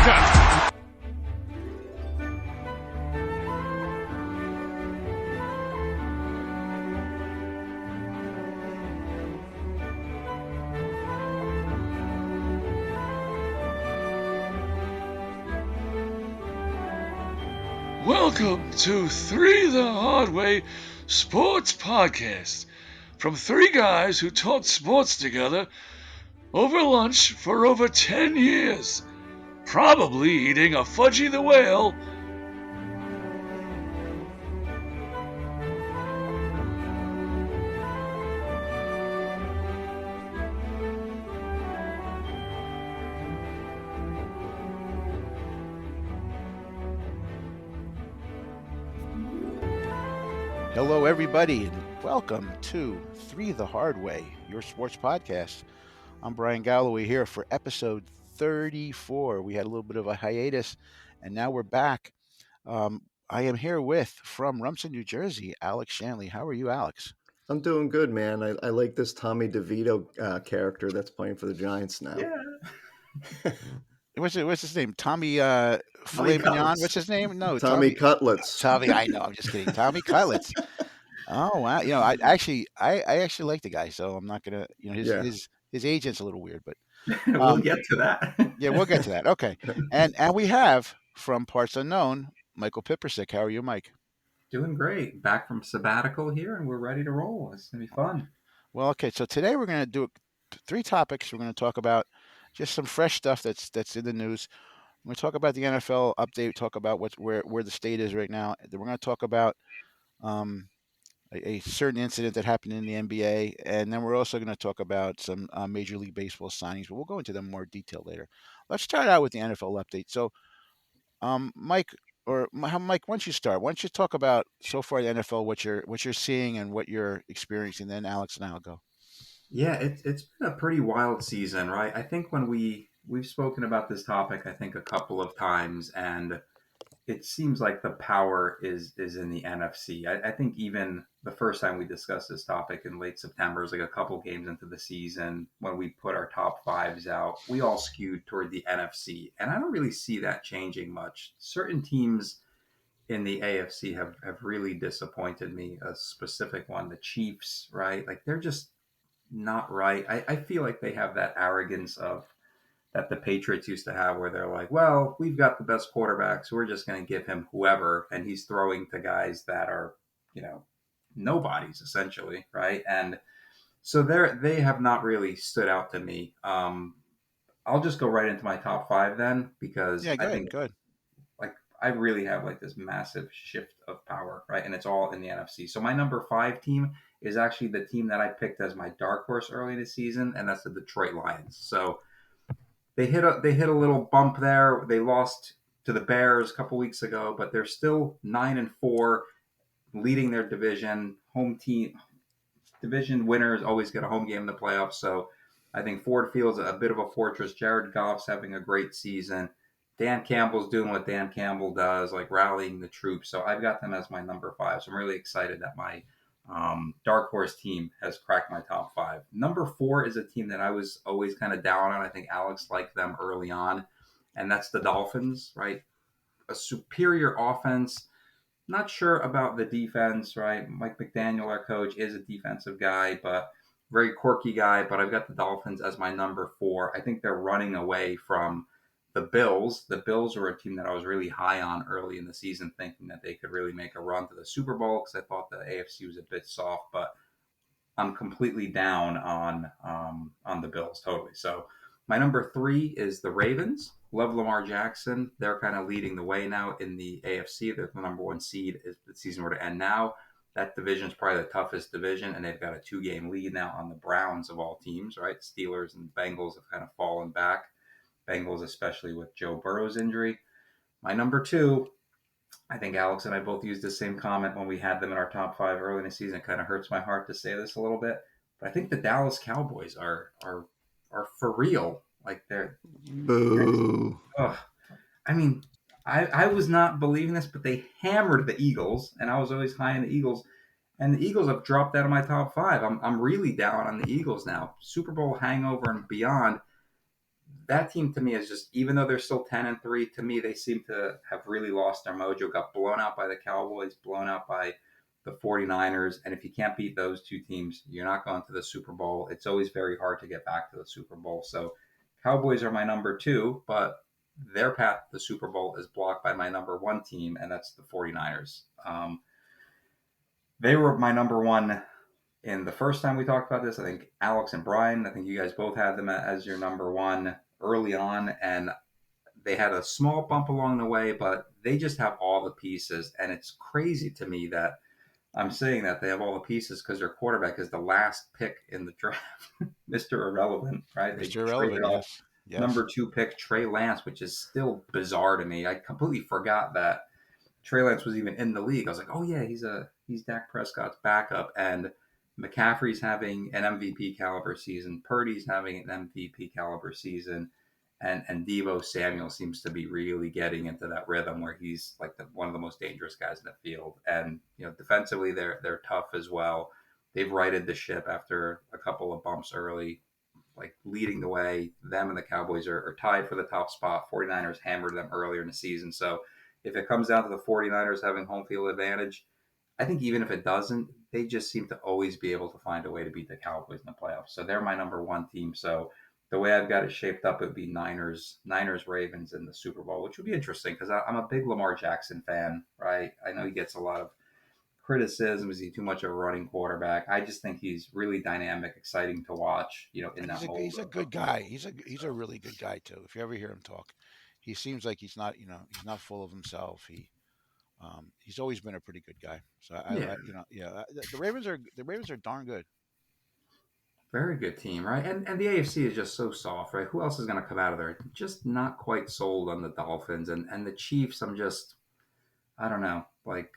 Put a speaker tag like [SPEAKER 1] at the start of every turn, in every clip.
[SPEAKER 1] America! Welcome to Three the Hard Way Sports Podcast from three guys who taught sports together over lunch for over 10 years, probably eating a Fudgy the Whale.
[SPEAKER 2] Hello, everybody, and welcome to Three the Hard Way, your sports podcast. I'm Bryan Galloway here for episode 34. We had a little bit of a hiatus, and now we're back. I am here with, from Rumson, New Jersey, Alex Shanley. How are you, Alex?
[SPEAKER 3] I'm doing good, man. I like this Tommy DeVito character that's playing for the Giants now.
[SPEAKER 4] Yeah.
[SPEAKER 2] What's his name? Tommy Filet Mignon? What's his name? No,
[SPEAKER 3] Tommy Cutlets.
[SPEAKER 2] Tommy, I know. I'm just kidding. Tommy Cutlets. Oh wow! You know, I actually like the guy, so I'm not gonna. You know, his agent's a little weird, but
[SPEAKER 4] we'll get to that.
[SPEAKER 2] Yeah, we'll get to that. Okay, and we have from Parts Unknown, Michael Pipersick. How are you, Mike?
[SPEAKER 4] Doing great. Back from sabbatical here, and we're ready to roll. It's gonna be fun.
[SPEAKER 2] Well, okay. So today we're gonna do three topics. We're gonna talk about just some fresh stuff that's in the news. We're gonna talk about the NFL update. Talk about where the state is right now. Then we're gonna talk about a certain incident that happened in the NBA, and then we're also going to talk about some Major League Baseball signings, but we'll go into them in more detail later. Let's start out with the NFL update. So, Mike, why don't you start? Why don't you talk about so far the NFL, what you're seeing and what you're experiencing? Then Alex and I'll go.
[SPEAKER 4] Yeah, it's been a pretty wild season, right? I think when we've spoken about this topic, I think a couple of times, and it seems like the power is in the NFC. I think even the first time we discussed this topic in late September, it was like a couple games into the season when we put our top fives out, we all skewed toward the NFC. And I don't really see that changing much. Certain teams in the AFC have really disappointed me. A specific one, the Chiefs, right? Like they're just not right. I feel like they have that arrogance of that the Patriots used to have where they're like, well, we've got the best quarterback, so we're just going to give him whoever. And he's throwing to guys that are, nobodies essentially. Right. And so they have not really stood out to me. I'll just go right into my top five then, because I think like I really have like this massive shift of power. Right. And it's all in the NFC. So my number 5 team is actually the team that I picked as my dark horse early in the season. And that's the Detroit Lions. So They hit a little bump there. They lost to the Bears a couple weeks ago, but they're still 9-4, leading their division. Home team division winners always get a home game in the playoffs. So I think Ford Field's a bit of a fortress. Jared Goff's having a great season. Dan Campbell's doing what Dan Campbell does, like rallying the troops. So I've got them as my number 5. So I'm really excited that my dark horse team has cracked my top 5. Number 4 is a team that I was always kind of down on. I think Alex liked them early on, and that's the Dolphins, right? A superior offense. Not sure about the defense, right? Mike McDaniel, our coach, is a defensive guy, but very quirky guy. But I've got the Dolphins as my number 4. I think they're running away from the Bills. The Bills were a team that I was really high on early in the season, thinking that they could really make a run to the Super Bowl because I thought the AFC was a bit soft, but I'm completely down on the Bills totally. So my number 3 is the Ravens. Love Lamar Jackson. They're kind of leading the way now in the AFC. They're the number 1 seed if the season were to end now. That division is probably the toughest division, and they've got a 2-game lead now on the Browns of all teams, right? Steelers and Bengals have kind of fallen back. Bengals, especially with Joe Burrow's injury. My number 2, I think Alex and I both used the same comment when we had them in our top 5 early in the season. It kind of hurts my heart to say this a little bit, but I think the Dallas Cowboys are for real. Like they're
[SPEAKER 3] boo.
[SPEAKER 4] I mean, I was not believing this, but they hammered the Eagles, and I was always high on the Eagles. And the Eagles have dropped out of my top 5. I'm really down on the Eagles now. Super Bowl hangover and beyond. that team to me is just, even though they're still 10-3, to me they seem to have really lost their mojo. Got blown out by the Cowboys, blown out by the 49ers, and if you can't beat those two teams, you're not going to the Super Bowl. It's always very hard to get back to the Super Bowl. So Cowboys are my number 2, but their path to the Super Bowl is blocked by my number 1 team, and that's the 49ers. They were my number 1 in the first time we talked about this. I think Alex and Bryan, I think you guys both had them as your number 1 early on, and they had a small bump along the way, but they just have all the pieces. And it's crazy to me that I'm saying that they have all the pieces because their quarterback is the last pick in the draft, Mr. Irrelevant, right? They
[SPEAKER 2] Mr.
[SPEAKER 4] traded
[SPEAKER 2] Irrelevant,
[SPEAKER 4] off
[SPEAKER 2] yes.
[SPEAKER 4] number 2 pick Trey Lance, which is still bizarre to me. I completely forgot that Trey Lance was even in the league. I was like, oh yeah, he's Dak Prescott's backup, and McCaffrey's having an MVP caliber season. Purdy's having an MVP caliber season, and Deebo Samuel seems to be really getting into that rhythm where he's like one of the most dangerous guys in the field. And defensively, they're tough as well. They've righted the ship after a couple of bumps early, like leading the way. Them and the Cowboys are tied for the top spot. 49ers hammered them earlier in the season. So if it comes down to the 49ers having home field advantage, I think even if it doesn't, they just seem to always be able to find a way to beat the Cowboys in the playoffs. So they're my number 1 team. So the way I've got it shaped up, it would be Niners, Ravens in the Super Bowl, which would be interesting because I'm a big Lamar Jackson fan, right? I know he gets a lot of criticism. Is he too much of a running quarterback? I just think he's really dynamic, exciting to watch, in that mold.
[SPEAKER 2] He's a good guy. He's a really good guy too. If you ever hear him talk, he seems like he's not full of himself. He's always been a pretty good guy. So the Ravens are darn good.
[SPEAKER 4] Very good team, right? And the AFC is just so soft, right? Who else is going to come out of there? Just not quite sold on the Dolphins and the Chiefs. I don't know, like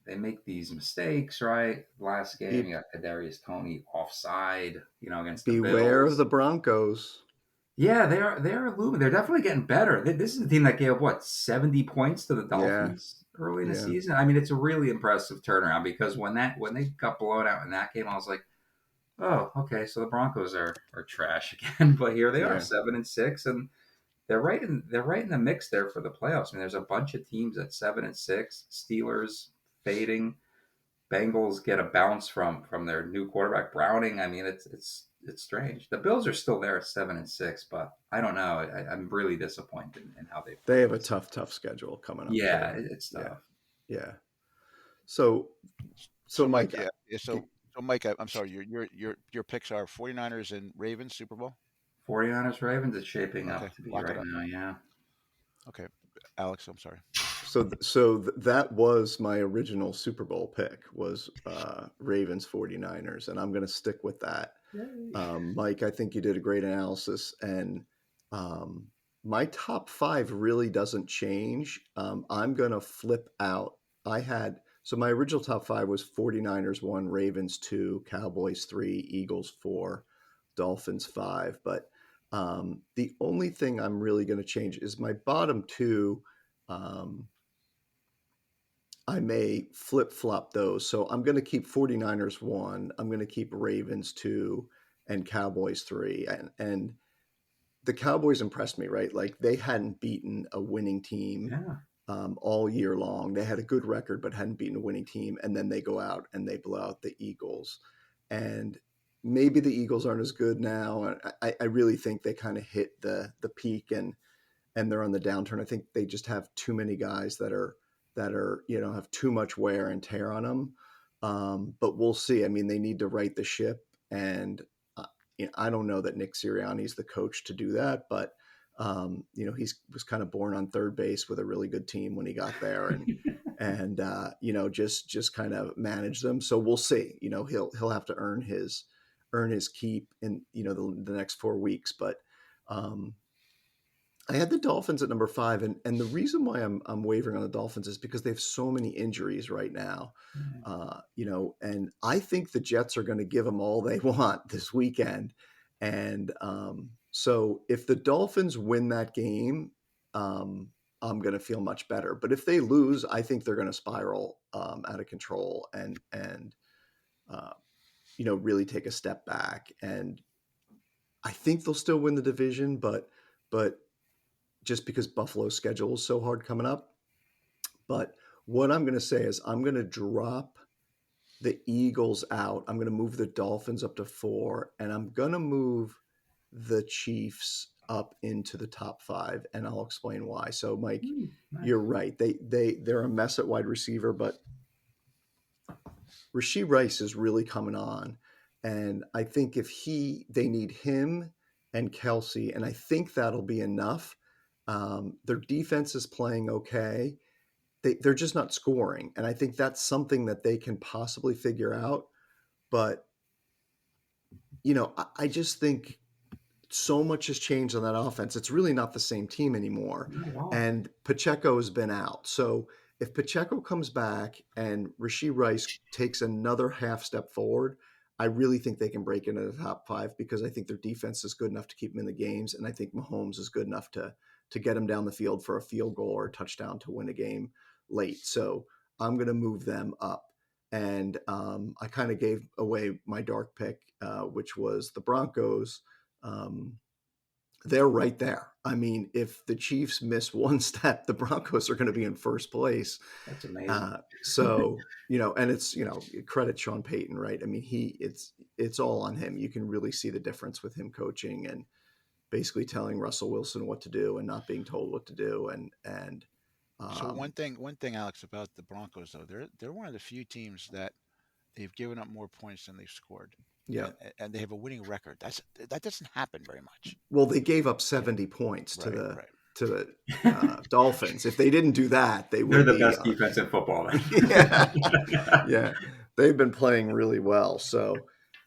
[SPEAKER 4] they make these mistakes, right? Last game, you got Kadarius Toney offside, against the
[SPEAKER 3] Beware
[SPEAKER 4] Bills.
[SPEAKER 3] of the Broncos.
[SPEAKER 4] Yeah, they are looming. They're definitely getting better. This is a team that gave up 70 points to the Dolphins early in the season. I mean, it's a really impressive turnaround because when they got blown out in that game, I was like, oh, okay, so the Broncos are trash again. But here they are, 7-6, and they're right in the mix there for the playoffs. I mean, there's a bunch of teams at 7-6. Steelers fading. Bengals get a bounce from their new quarterback Browning. I mean, it's strange. The Bills are still there at 7-6, but I don't know. I'm really disappointed in how they've.
[SPEAKER 3] They have a tough schedule coming up.
[SPEAKER 4] Yeah, it's tough.
[SPEAKER 3] Yeah. So Mike.
[SPEAKER 2] So Mike, I'm sorry. Your picks are 49ers and Ravens Super Bowl.
[SPEAKER 4] 49ers Ravens is shaping up to be right now. Yeah.
[SPEAKER 2] Okay, Alex, I'm sorry.
[SPEAKER 3] So that was my original Super Bowl pick was Ravens 49ers, and I'm going to stick with that. Mike, I think you did a great analysis, and my top 5 really doesn't change. I'm going to flip out. So my original top 5 was 49ers 1, Ravens 2, Cowboys 3, Eagles 4, Dolphins 5. But the only thing I'm really going to change is my bottom 2. I may flip-flop those. So I'm going to keep 49ers 1. I'm going to keep Ravens 2 and Cowboys 3. And the Cowboys impressed me, right? Like they hadn't beaten a winning team all year long. They had a good record, but hadn't beaten a winning team. And then they go out and they blow out the Eagles. And maybe the Eagles aren't as good now. I really think they kind of hit the peak and they're on the downturn. I think they just have too many guys that are have too much wear and tear on them. But we'll see. I mean, they need to right the ship, and I don't know that Nick Sirianni's the coach to do that, but he was kind of born on third base with a really good team when he got there, and just kind of manage them. So we'll see. He'll have to earn his keep in the next 4 weeks, but. I had the Dolphins at number 5, and the reason why I'm wavering on the Dolphins is because they have so many injuries right now, and I think the Jets are going to give them all they want this weekend, and so if the Dolphins win that game, I'm going to feel much better. But if they lose, I think they're going to spiral out of control and really take a step back. And I think they'll still win the division, but but just because Buffalo's schedule is so hard coming up. But what I'm going to say is I'm going to drop the Eagles out. I'm going to move the Dolphins up to 4, and I'm going to move the Chiefs up into the top 5, and I'll explain why. So, Mike,
[SPEAKER 4] Nice.
[SPEAKER 3] you're right. They're a mess at wide receiver, but Rashee Rice is really coming on, and I think if they need him and Kelsey, and I think that'll be enough. Their defense is playing okay. They're just not scoring, and I think that's something that they can possibly figure out. But I just think so much has changed on that offense. It's really not the same team anymore.
[SPEAKER 4] Not at all.
[SPEAKER 3] And Pacheco has been out. So if Pacheco comes back and Rashee Rice takes another half step forward, I really think they can break into the top 5 because I think their defense is good enough to keep them in the games. And I think Mahomes is good enough to get them down the field for a field goal or a touchdown to win a game late. So I'm going to move them up. And I kind of gave away my dark pick, which was the Broncos. They're right there. I mean, if the Chiefs miss one step, the Broncos are going to be in first place.
[SPEAKER 4] That's amazing.
[SPEAKER 3] So, and it's, credit Sean Payton, right? I mean, it's all on him. You can really see the difference with him coaching and basically telling Russell Wilson what to do and not being told what to do.
[SPEAKER 2] So one thing, Alex, about the Broncos though, they're one of the few teams that they've given up more points than they've scored.
[SPEAKER 3] Yeah,
[SPEAKER 2] and they have a winning record. That doesn't happen very much.
[SPEAKER 3] Well, they gave up 70 points to the Dolphins. If they didn't do that,
[SPEAKER 4] They're
[SPEAKER 3] would
[SPEAKER 4] the
[SPEAKER 3] be
[SPEAKER 4] best defense in football.
[SPEAKER 3] yeah, they've been playing really well. So,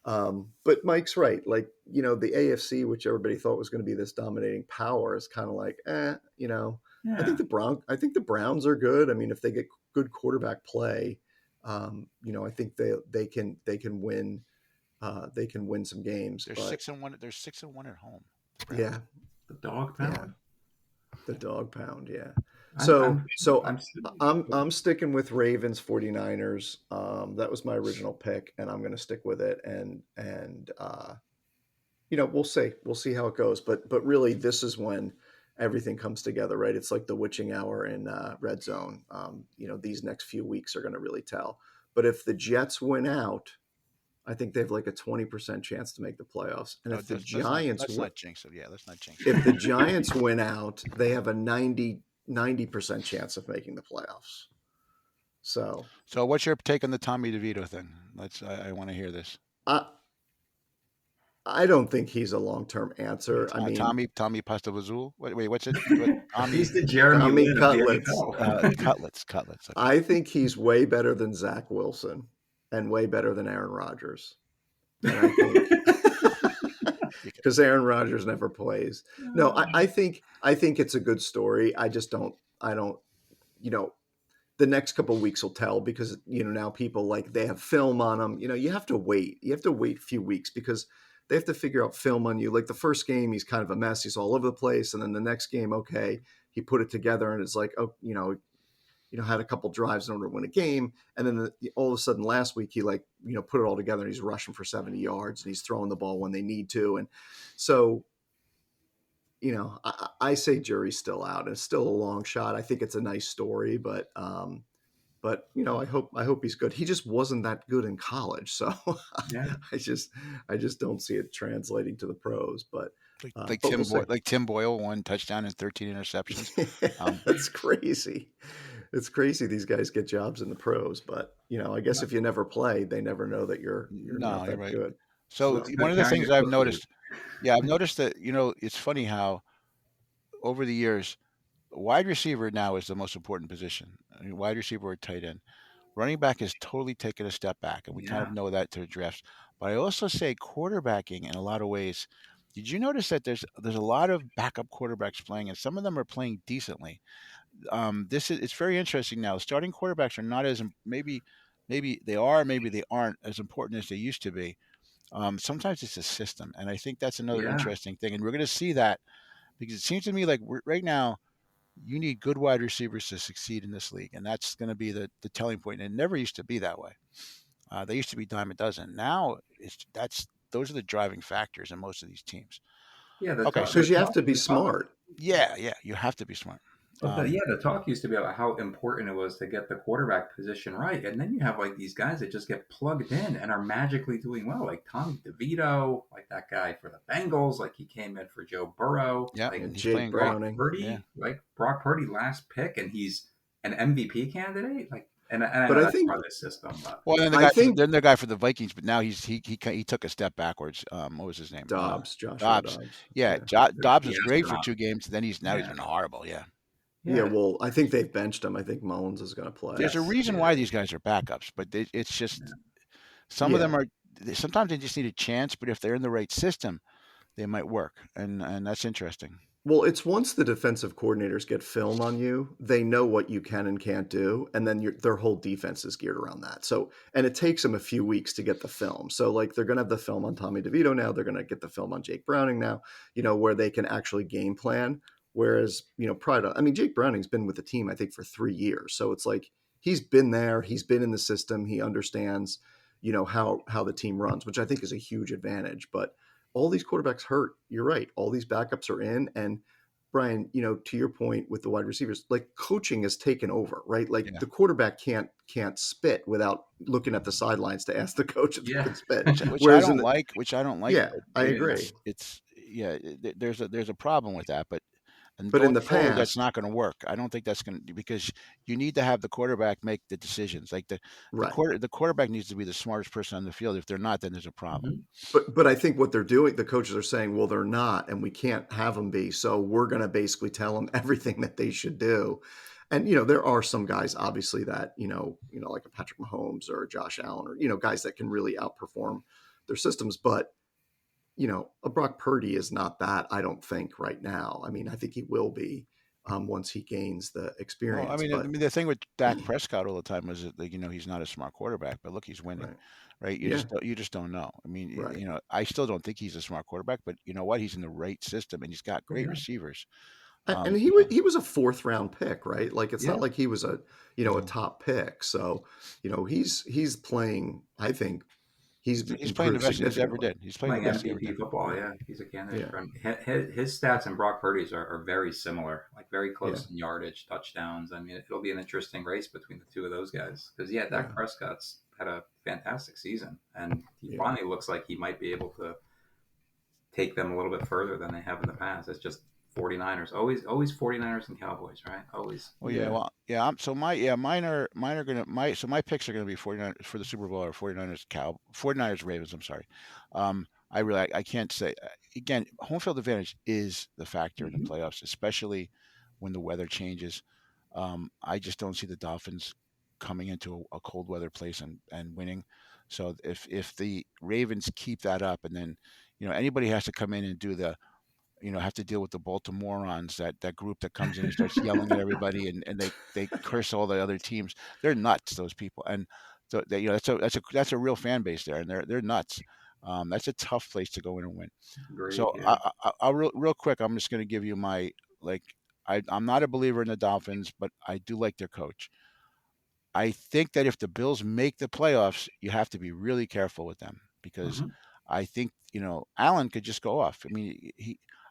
[SPEAKER 3] but Mike's right. Like, the AFC, which everybody thought was going to be this dominating power, is kind of like,
[SPEAKER 4] Yeah.
[SPEAKER 3] I think the Browns are good. I mean, if they get good quarterback play, I think they can win. They can win some games.
[SPEAKER 2] They're 6-1. They're 6-1 at home.
[SPEAKER 3] Yeah,
[SPEAKER 4] the dog pound.
[SPEAKER 3] Yeah. The dog pound. Yeah.
[SPEAKER 4] I'm
[SPEAKER 3] I'm sticking with Ravens 49ers. That was my original pick, and I'm going to stick with it. And we'll see how it goes. But really, this is when everything comes together, right? It's like the witching hour in Red Zone. These next few weeks are going to really tell. But if the Jets win out, I think they have like a 20% chance to make the playoffs. And if the Giants
[SPEAKER 2] let's not jinx it. Yeah, let's not jinx it.
[SPEAKER 3] If the Giants win out, they have a 90% chance of making the playoffs. So
[SPEAKER 2] what's your take on the Tommy DeVito thing? I want to hear this.
[SPEAKER 3] I don't think he's a long-term answer. I mean,
[SPEAKER 2] Tommy Pastavazul. Wait, what's it?
[SPEAKER 4] He's the Jeremy
[SPEAKER 3] Cutlets.
[SPEAKER 2] Cutlets. Okay.
[SPEAKER 3] I think he's way better than Zach Wilson and way better than Aaron Rodgers. And I think because Aaron Rodgers never plays. No, I think it's a good story. I don't. The next couple of weeks will tell because now people they have film on them. You have to wait. You have to wait a few weeks because they have to figure out film on you. Like the first game, he's kind of a mess. He's all over the place, and then the next game, okay, he put it together, and it's like, had a couple drives in order to win a game, and then all of a sudden last week he put it all together, and he's rushing for 70 yards, and he's throwing the ball when they need to, and so I say jury's still out, and it's still a long shot. I think it's a nice story, but I hope he's good. He just wasn't that good in college, so
[SPEAKER 4] Yeah.
[SPEAKER 3] I just don't see it translating to the pros. But
[SPEAKER 2] Tim Boyle, 1 touchdown and 13 interceptions.
[SPEAKER 3] That's crazy. It's crazy these guys get jobs in the pros, but I guess if you never play, they never know that you're not that good.
[SPEAKER 2] So one of the things I've noticed, I've noticed that it's funny how over the years, wide receiver now is the most important position. I mean, wide receiver or tight end. Running back has totally taken a step back, and we kind of know that to the drafts. But I also say quarterbacking in a lot of ways. Did you notice that there's a lot of backup quarterbacks playing, and some of them are playing decently? It's very interesting now. Starting quarterbacks are not as maybe they are, maybe they aren't as important as they used to be. Sometimes it's a system, and I think that's another interesting thing. And we're going to see that because it seems to me like right now you need good wide receivers to succeed in this league, and that's going to be the telling point. And it never used to be that way. They used to be dime a dozen. Now those are the driving factors in most of these teams.
[SPEAKER 3] Yeah, because you have to be smart.
[SPEAKER 2] Yeah, you have to be smart.
[SPEAKER 4] But the talk used to be about how important it was to get the quarterback position right, and then you have like these guys that just get plugged in and are magically doing well, like Tommy DeVito, like that guy for the Bengals, like he came in for Joe Burrow,
[SPEAKER 2] Yeah,
[SPEAKER 4] like
[SPEAKER 2] and he's
[SPEAKER 3] Jake
[SPEAKER 2] playing great.
[SPEAKER 4] Brock
[SPEAKER 3] Browning.
[SPEAKER 2] Yeah.
[SPEAKER 4] Purdy, last pick, and he's an MVP candidate. Like, and I
[SPEAKER 3] But
[SPEAKER 4] know
[SPEAKER 3] I
[SPEAKER 4] that's
[SPEAKER 3] think
[SPEAKER 4] part of the system, but
[SPEAKER 2] Well, then
[SPEAKER 3] I think
[SPEAKER 2] the guy for the Vikings, but now he took a step backwards. What was his name?
[SPEAKER 3] Joshua
[SPEAKER 2] Dobbs.
[SPEAKER 3] Dobbs.
[SPEAKER 2] Yeah,
[SPEAKER 3] Yeah.
[SPEAKER 2] Dobbs
[SPEAKER 4] the
[SPEAKER 2] was great for
[SPEAKER 4] astronaut,
[SPEAKER 2] 2 games. Then he's
[SPEAKER 4] yeah,
[SPEAKER 2] been horrible. Yeah.
[SPEAKER 3] Yeah,
[SPEAKER 4] yeah,
[SPEAKER 3] well, I think they've benched him. I think Mullins is going to play.
[SPEAKER 2] There's a
[SPEAKER 4] yes,
[SPEAKER 2] reason
[SPEAKER 4] yeah,
[SPEAKER 2] why these guys are backups, but it's just
[SPEAKER 4] yeah.
[SPEAKER 2] some of
[SPEAKER 3] Yeah.
[SPEAKER 2] them are. Sometimes they just need a chance, but if they're in the right system, they might work, and that's interesting.
[SPEAKER 3] Well, it's once the defensive coordinators get film on you, they know what you can and can't do, and then their whole defense is geared around that. So, and it takes them a few weeks to get the film. So, like, they're going to have the film on Tommy DeVito now. They're going to get the film on Jake Browning now. Where they can actually game plan. Whereas, prior to, I mean, Jake Browning's been with the team, I think, for 3 years. So it's like he's been there, he's been in the system, he understands, how the team runs, which I think is a huge advantage. But all these quarterbacks hurt. You're right. All these backups are in. And Brian, to your point with the wide receivers, like coaching has taken over, right? Like
[SPEAKER 2] Yeah.
[SPEAKER 3] the quarterback can't spit without looking at the sidelines to ask the coach if he
[SPEAKER 4] Yeah.
[SPEAKER 3] can spit.
[SPEAKER 2] Which I
[SPEAKER 3] Whereas
[SPEAKER 2] don't like. Which I don't like.
[SPEAKER 3] yeah, I
[SPEAKER 2] But
[SPEAKER 3] agree.
[SPEAKER 2] it's yeah. There's a problem with that, but. And
[SPEAKER 3] But in
[SPEAKER 2] going
[SPEAKER 3] the
[SPEAKER 2] forward, that's
[SPEAKER 3] past,
[SPEAKER 2] not going to work. I don't think that's going to because you need to have the quarterback make the decisions. Like
[SPEAKER 3] right.
[SPEAKER 2] the quarterback needs to be the smartest person on the field. If they're not, then there's a problem.
[SPEAKER 4] Mhm.
[SPEAKER 3] But I think what they're doing, the coaches are saying, well, they're not, and we can't have them be. So we're going to basically tell them everything that they should do. And there are some guys, obviously, that like a Patrick Mahomes or a Josh Allen, or guys that can really outperform their systems. But a Brock Purdy is not that. I don't think right now. I mean, I think he will be once he gains the
[SPEAKER 2] Well,
[SPEAKER 3] experience.
[SPEAKER 2] I
[SPEAKER 3] But
[SPEAKER 2] mean, the thing with Dak Prescott all the time was that he's not a smart quarterback, but look, he's winning,
[SPEAKER 3] right,
[SPEAKER 2] right?
[SPEAKER 3] yeah,
[SPEAKER 2] You just don't know. I mean,
[SPEAKER 3] right.
[SPEAKER 2] I still don't think he's a smart quarterback, but you know what? He's in the right system and he's got great
[SPEAKER 4] Yeah.
[SPEAKER 2] receivers.
[SPEAKER 3] And
[SPEAKER 2] You know,
[SPEAKER 3] he was a fourth round pick, right? Like it's
[SPEAKER 4] Yeah.
[SPEAKER 3] not like he was a a
[SPEAKER 2] yeah.
[SPEAKER 3] top pick. So he's playing. I think he's
[SPEAKER 2] He's playing the
[SPEAKER 3] improved
[SPEAKER 2] best he's ever
[SPEAKER 3] significantly.
[SPEAKER 2] did. He's playing the
[SPEAKER 4] Playing
[SPEAKER 2] best he ever
[SPEAKER 4] MVP
[SPEAKER 2] did.
[SPEAKER 4] football, yeah, he's a candidate
[SPEAKER 3] Yeah,
[SPEAKER 4] for his stats and Brock Purdy's are very similar, like very
[SPEAKER 3] yeah,
[SPEAKER 4] close in yardage, touchdowns. I mean, it'll be an interesting race between the two of those guys because
[SPEAKER 3] yeah,
[SPEAKER 4] Dak Prescott's had a fantastic season, and he
[SPEAKER 3] yeah.
[SPEAKER 4] finally looks like he might be able to take them a little bit further than they have in the past. It's just 49ers, always 49ers and Cowboys, right? Always.
[SPEAKER 2] Well, yeah,
[SPEAKER 3] Yeah.
[SPEAKER 2] well, yeah. Mine are gonna so my picks are gonna be 49 for the Super Bowl or 49ers Ravens. I'm sorry. I can't say again. Home field advantage is the factor in the
[SPEAKER 4] Mm-hmm.
[SPEAKER 2] playoffs, especially when the weather changes. I just don't see the Dolphins coming into a cold weather place and winning. So if the Ravens keep that up, and then anybody has to come in and do the have to deal with the Baltimoreans, that group that comes in and starts yelling at everybody and they curse all the other teams. They're nuts, those people. And so that's a real fan base there, and they're nuts. That's a tough place to go in and win.
[SPEAKER 4] Agreed.
[SPEAKER 2] So
[SPEAKER 4] Yeah.
[SPEAKER 2] I'll real quick. I'm just going to give you my like. I'm not a believer in the Dolphins, but I do like their coach. I think that if the Bills make the playoffs, you have to be really careful with them because
[SPEAKER 4] Mm-hmm.
[SPEAKER 2] I think Allen could just go off. I mean,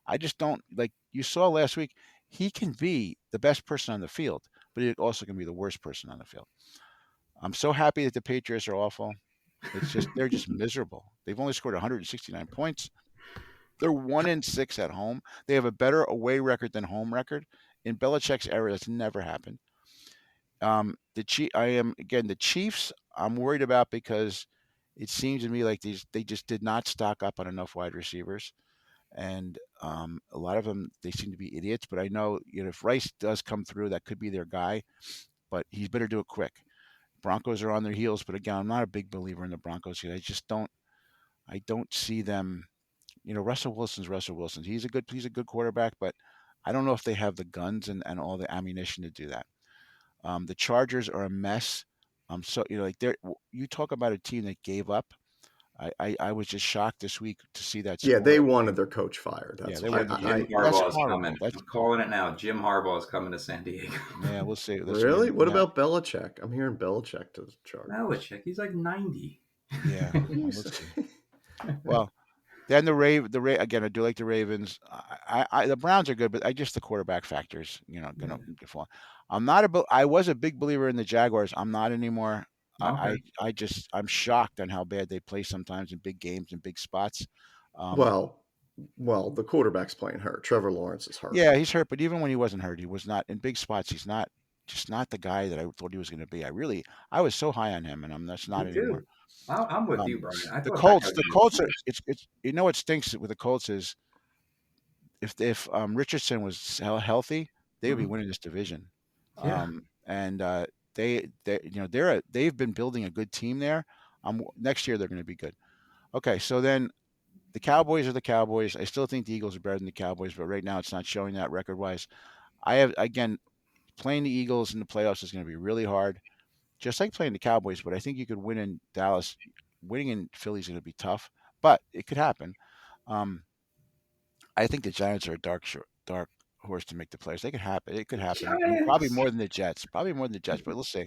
[SPEAKER 2] I just don't like you saw last week. He can be the best person on the field, but he also can be the worst person on the field. I'm so happy that the Patriots are awful. It's just they're just miserable. They've only scored 169 points. They're 1-6 at home. They have a better away record than home record. In Belichick's era, that's never happened. The Chiefs. I'm worried about because it seems to me like they just did not stock up on enough wide receivers, and a lot of them they seem to be idiots. But I know if Rice does come through, that could be their guy, but he's better do it quick. Broncos are on their heels, but again, I'm not a big believer in the Broncos here. I don't see them. Russell Wilson's Russell Wilson. He's a good quarterback, but I don't know if they have the guns and all the ammunition to do that. The Chargers are a mess. So like you talk about a team that gave up. I was just shocked this week to see that
[SPEAKER 3] Yeah, they
[SPEAKER 2] score.
[SPEAKER 3] wanted their coach fired.
[SPEAKER 2] Yeah,
[SPEAKER 3] That's
[SPEAKER 2] they
[SPEAKER 3] I,
[SPEAKER 2] wanted
[SPEAKER 3] I,
[SPEAKER 2] to
[SPEAKER 3] I
[SPEAKER 4] Jim
[SPEAKER 2] that's
[SPEAKER 4] Harbaugh is
[SPEAKER 2] horrible.
[SPEAKER 4] coming. I'm calling it now. Jim Harbaugh is coming to San Diego.
[SPEAKER 2] Yeah, we'll see.
[SPEAKER 3] really. What
[SPEAKER 2] Yeah,
[SPEAKER 3] about Belichick? I'm hearing Belichick to the Chargers.
[SPEAKER 4] Belichick, he's like 90.
[SPEAKER 2] yeah. Well,
[SPEAKER 3] He's-
[SPEAKER 2] let's see. Well, Then again. I do like the Ravens. The Browns are good, but the quarterback factors,
[SPEAKER 4] Yeah.
[SPEAKER 2] gonna fall. I was a big believer in the Jaguars. I'm not anymore.
[SPEAKER 4] Okay.
[SPEAKER 2] I'm shocked on how bad they play sometimes in big games and big spots. Um,
[SPEAKER 3] Well, the quarterback's playing hurt. Trevor Lawrence is hurt.
[SPEAKER 2] yeah, he's hurt, but even when he wasn't hurt, he was not in big spots. He's not just not the guy that I thought he was going to be. I was so high on him, and I'm that's not
[SPEAKER 4] Me
[SPEAKER 2] anymore.
[SPEAKER 4] too. I'm with you, Brian. I
[SPEAKER 2] The
[SPEAKER 4] thought that guy
[SPEAKER 2] Colts,
[SPEAKER 4] was
[SPEAKER 2] the
[SPEAKER 4] going to be
[SPEAKER 2] Colts are
[SPEAKER 4] huge.
[SPEAKER 2] it's what stinks with the Colts is if Richardson was healthy, they would be
[SPEAKER 4] Mhm.
[SPEAKER 2] winning this division.
[SPEAKER 4] Yeah.
[SPEAKER 2] And they've been building a good team there. Next year they're going to be good. Okay, so then the Cowboys are the Cowboys. I still think the Eagles are better than the Cowboys, but right now it's not showing that record wise. I have again playing the Eagles in the playoffs is going to be really hard, just like playing the Cowboys. But I think you could win in Dallas. Winning in Philly is going to be tough, but it could happen. Um, I think the Giants are a dark horse to make the playoffs. They could happen. It could happen. Probably
[SPEAKER 4] Giants.
[SPEAKER 2] more than the Jets. Probably more than the Jets, but let's see.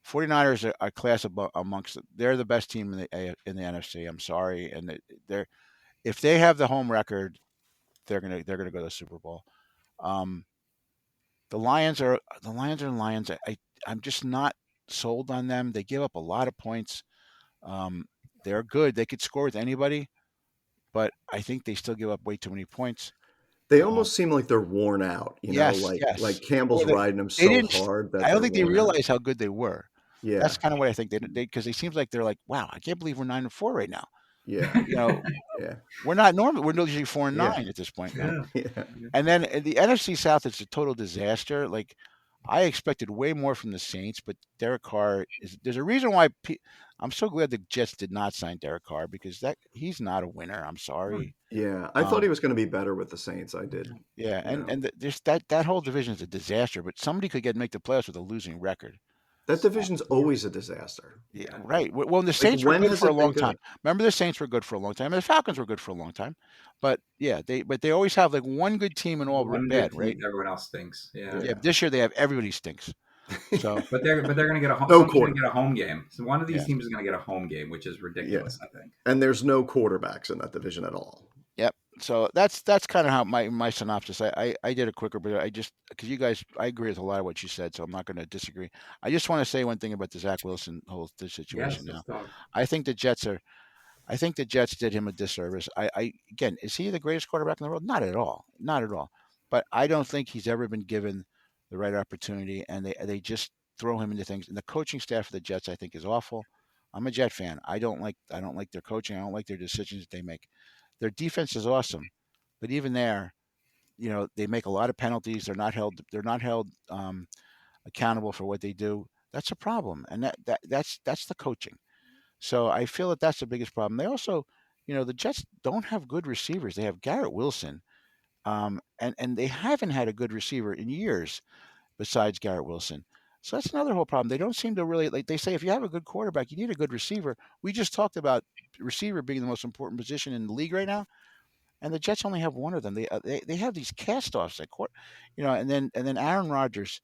[SPEAKER 2] 49ers are class amongst. They're the best team in the NFC. I'm sorry, and they're if they have the home record, they're gonna go to the Super Bowl. Um, the Lions. I'm just not sold on them. They give up a lot of points. Um, they're good. They could score with anybody, but I think they still give up way too many points.
[SPEAKER 3] They
[SPEAKER 2] Um,
[SPEAKER 3] almost seem like they're worn out,
[SPEAKER 2] yes,
[SPEAKER 3] like
[SPEAKER 2] yes.
[SPEAKER 3] Campbell's
[SPEAKER 2] Or
[SPEAKER 3] riding them
[SPEAKER 2] they
[SPEAKER 3] so
[SPEAKER 2] didn't.
[SPEAKER 3] hard that
[SPEAKER 2] I don't
[SPEAKER 3] they're
[SPEAKER 2] think they
[SPEAKER 3] worn out.
[SPEAKER 2] realized how good they were. That's
[SPEAKER 3] Yeah,
[SPEAKER 2] kind of what I think. They because it seems like they're like, wow, I can't believe we're 9-4 right now.
[SPEAKER 3] yeah,
[SPEAKER 2] You know,
[SPEAKER 3] yeah,
[SPEAKER 2] we're not normal. We're usually 4 and
[SPEAKER 3] yeah,
[SPEAKER 2] 9 at this point.
[SPEAKER 4] Yeah.
[SPEAKER 3] yeah.
[SPEAKER 2] And then in the NFC South, it's a total disaster. Like I expected way more from the Saints, but Derek Carr is. There's a reason why I'm so glad the Jets did not sign Derek Carr because that he's not a winner. I'm sorry.
[SPEAKER 3] Yeah, I thought he
[SPEAKER 2] Um,
[SPEAKER 3] was going to be better with the Saints. I did.
[SPEAKER 2] yeah,
[SPEAKER 3] You know,
[SPEAKER 2] just that whole division is a disaster. But somebody could make the playoffs with a losing record.
[SPEAKER 3] that
[SPEAKER 2] Uh,
[SPEAKER 3] division's always a disaster.
[SPEAKER 2] Yeah,
[SPEAKER 4] Yeah.
[SPEAKER 2] right. Well, the
[SPEAKER 3] Like,
[SPEAKER 2] Saints were
[SPEAKER 3] when
[SPEAKER 2] good
[SPEAKER 3] has
[SPEAKER 2] for a
[SPEAKER 3] it been
[SPEAKER 2] long time.
[SPEAKER 3] good?
[SPEAKER 2] Remember, the Saints were good for a long time, and the Falcons were good for a long time. But yeah, they always have like one good team and all
[SPEAKER 4] One good
[SPEAKER 2] bad, right?
[SPEAKER 4] team, everyone else stinks. Yeah.
[SPEAKER 2] Yeah.
[SPEAKER 3] Yeah.
[SPEAKER 2] This year they have everybody stinks. So
[SPEAKER 4] But they're going to get
[SPEAKER 3] No
[SPEAKER 4] someone's going to get a
[SPEAKER 3] quarterback.
[SPEAKER 4] home game. So one of these
[SPEAKER 2] yeah,
[SPEAKER 4] teams is going to get a home game, which is
[SPEAKER 3] Yeah,
[SPEAKER 4] ridiculous. I think.
[SPEAKER 3] and there's no quarterbacks in that division at all.
[SPEAKER 2] yep. So that's kind of how my synopsis. I did a quicker, but I just because you guys, I agree with a lot of what you said, so I'm not going to disagree. I just want to say one thing about the Zach Wilson whole situation
[SPEAKER 4] Yes,
[SPEAKER 2] now.
[SPEAKER 4] let's talk.
[SPEAKER 2] I think the Jets are I think the Jets did him a disservice. Again, is he the greatest quarterback in the world? Not at all. Not at all. But I don't think he's ever been given the right opportunity, and they just throw him into things. And the coaching staff of the Jets, I think, is awful. I'm a Jet fan. I don't like their coaching. I don't like their decisions that they make. Their defense is awesome, but even there, they make a lot of penalties. They're not held accountable for what they do. That's a problem, and that's the coaching. So I feel that that's the biggest problem. They also, the Jets don't have good receivers. They have Garrett Wilson, and they haven't had a good receiver in years besides Garrett Wilson. So that's another whole problem. They don't seem to really like. They say if you have a good quarterback, you need a good receiver. We just talked about receiver being the most important position in the league right now, and the Jets only have one of them. They have these cast-offs at court, and then Aaron Rodgers.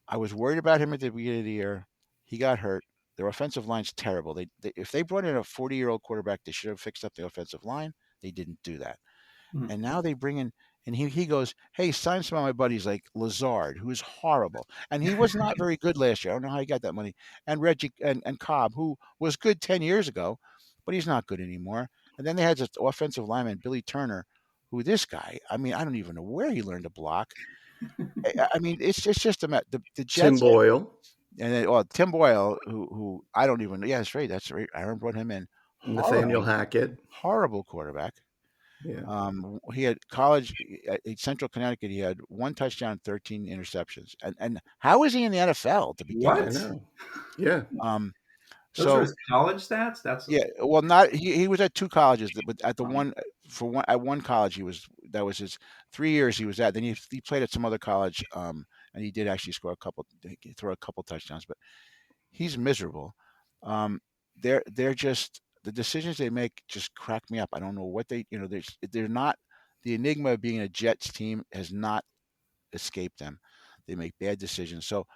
[SPEAKER 2] I was worried about him at the beginning of the year. He got hurt. Their offensive line's terrible. If they brought in a 40-year-old quarterback, they should have fixed up the offensive line. They didn't do that.
[SPEAKER 4] Hmm.
[SPEAKER 2] And now they bring in, and he goes, hey, sign some of my buddies like Lazard, who is horrible. And he was not very good last year. I don't know how he got that money. And Reggie and Cobb, who was good 10 years ago, but he's not good anymore. And then they had this offensive lineman, Billy Turner, who this guy, I mean, I don't even know where he learned to block. I mean, it's just the
[SPEAKER 3] Tim
[SPEAKER 2] Jets.
[SPEAKER 3] Boyle,
[SPEAKER 2] And then, well, Tim Boyle, who I don't even. Yeah, that's right. That's right. Aaron brought him in.
[SPEAKER 3] Nathaniel
[SPEAKER 2] Horrible,
[SPEAKER 3] Hackett.
[SPEAKER 2] horrible quarterback.
[SPEAKER 3] Yeah,
[SPEAKER 2] He had college at Central Connecticut. He had 1 touchdown, 13 interceptions. And how is he in the NFL to begin
[SPEAKER 3] I
[SPEAKER 2] with?
[SPEAKER 4] What?
[SPEAKER 3] know. Yeah,
[SPEAKER 2] Um,
[SPEAKER 4] Those are
[SPEAKER 2] so
[SPEAKER 4] his college stats. That's
[SPEAKER 2] yeah, well, not he was at two colleges, but at the
[SPEAKER 4] um,
[SPEAKER 2] one for one at one college that was his 3 years he was at. Then he played at some other college, and he did actually throw a couple touchdowns, but he's miserable. Um, they're just the decisions they make just crack me up. I don't know what they're not the enigma of being a Jets team has not escaped them. They make bad decisions. So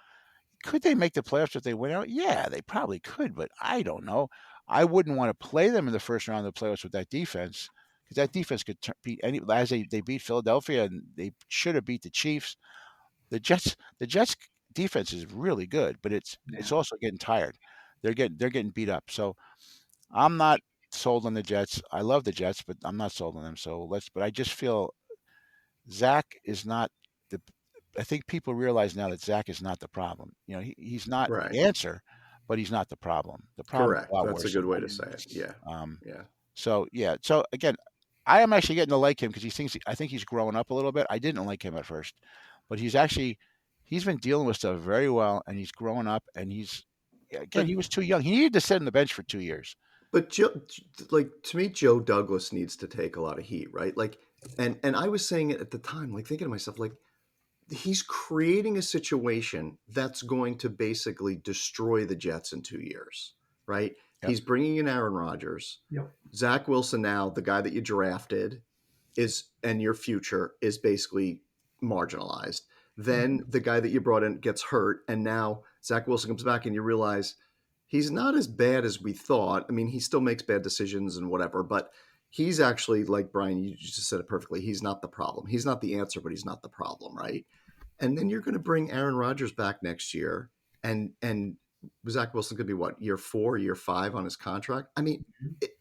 [SPEAKER 2] could they make the playoffs if they went out? Yeah, they probably could, but I don't know. I wouldn't want to play them in the first round of the playoffs with that defense because that defense could beat any. As they beat Philadelphia and they should have beat the Chiefs. The Jets defense is really good, but it's
[SPEAKER 4] Yeah.
[SPEAKER 2] also getting tired. They're getting beat up. So I'm not sold on the Jets. I love the Jets, but I'm not sold on them. So but I just feel Zach is not the. I think people realize now that Zach is not the problem. He's not
[SPEAKER 3] Right.
[SPEAKER 2] the answer, but he's not the problem. The problem is a
[SPEAKER 3] Correct.
[SPEAKER 2] lot
[SPEAKER 3] That's a
[SPEAKER 2] worse
[SPEAKER 3] good
[SPEAKER 2] than
[SPEAKER 3] way
[SPEAKER 2] that.
[SPEAKER 3] to say it. Yeah.
[SPEAKER 2] Um,
[SPEAKER 3] Yeah.
[SPEAKER 2] so yeah. So again, I am actually getting to like him because I think he's growing up a little bit. I didn't like him at first, but he's been dealing with stuff very well, and he's growing up. And again, he
[SPEAKER 3] But
[SPEAKER 2] was too young. He needed to sit on the bench for 2 years.
[SPEAKER 3] but Joe, like to me, Joe Douglas needs to take a lot of heat, right? Like, and I was saying it at the time, like thinking to myself, like he's creating a situation that's going to basically destroy the Jets in 2 years, right?
[SPEAKER 2] Yep.
[SPEAKER 3] He's bringing in Aaron Rodgers.
[SPEAKER 4] Yep.
[SPEAKER 3] Zach Wilson now, the guy that you drafted, and your future is basically marginalized. Then the guy that you brought in gets hurt, and now Zach Wilson comes back, and you realize he's not as bad as we thought. I mean, he still makes bad decisions and whatever, but he's actually, like Brian, you just said it perfectly. He's not the problem. He's not the answer, but he's not the problem, right? And then you're going to bring Aaron Rodgers back next year, and Zach Wilson could be what, year 4, year 5 on his contract. I mean,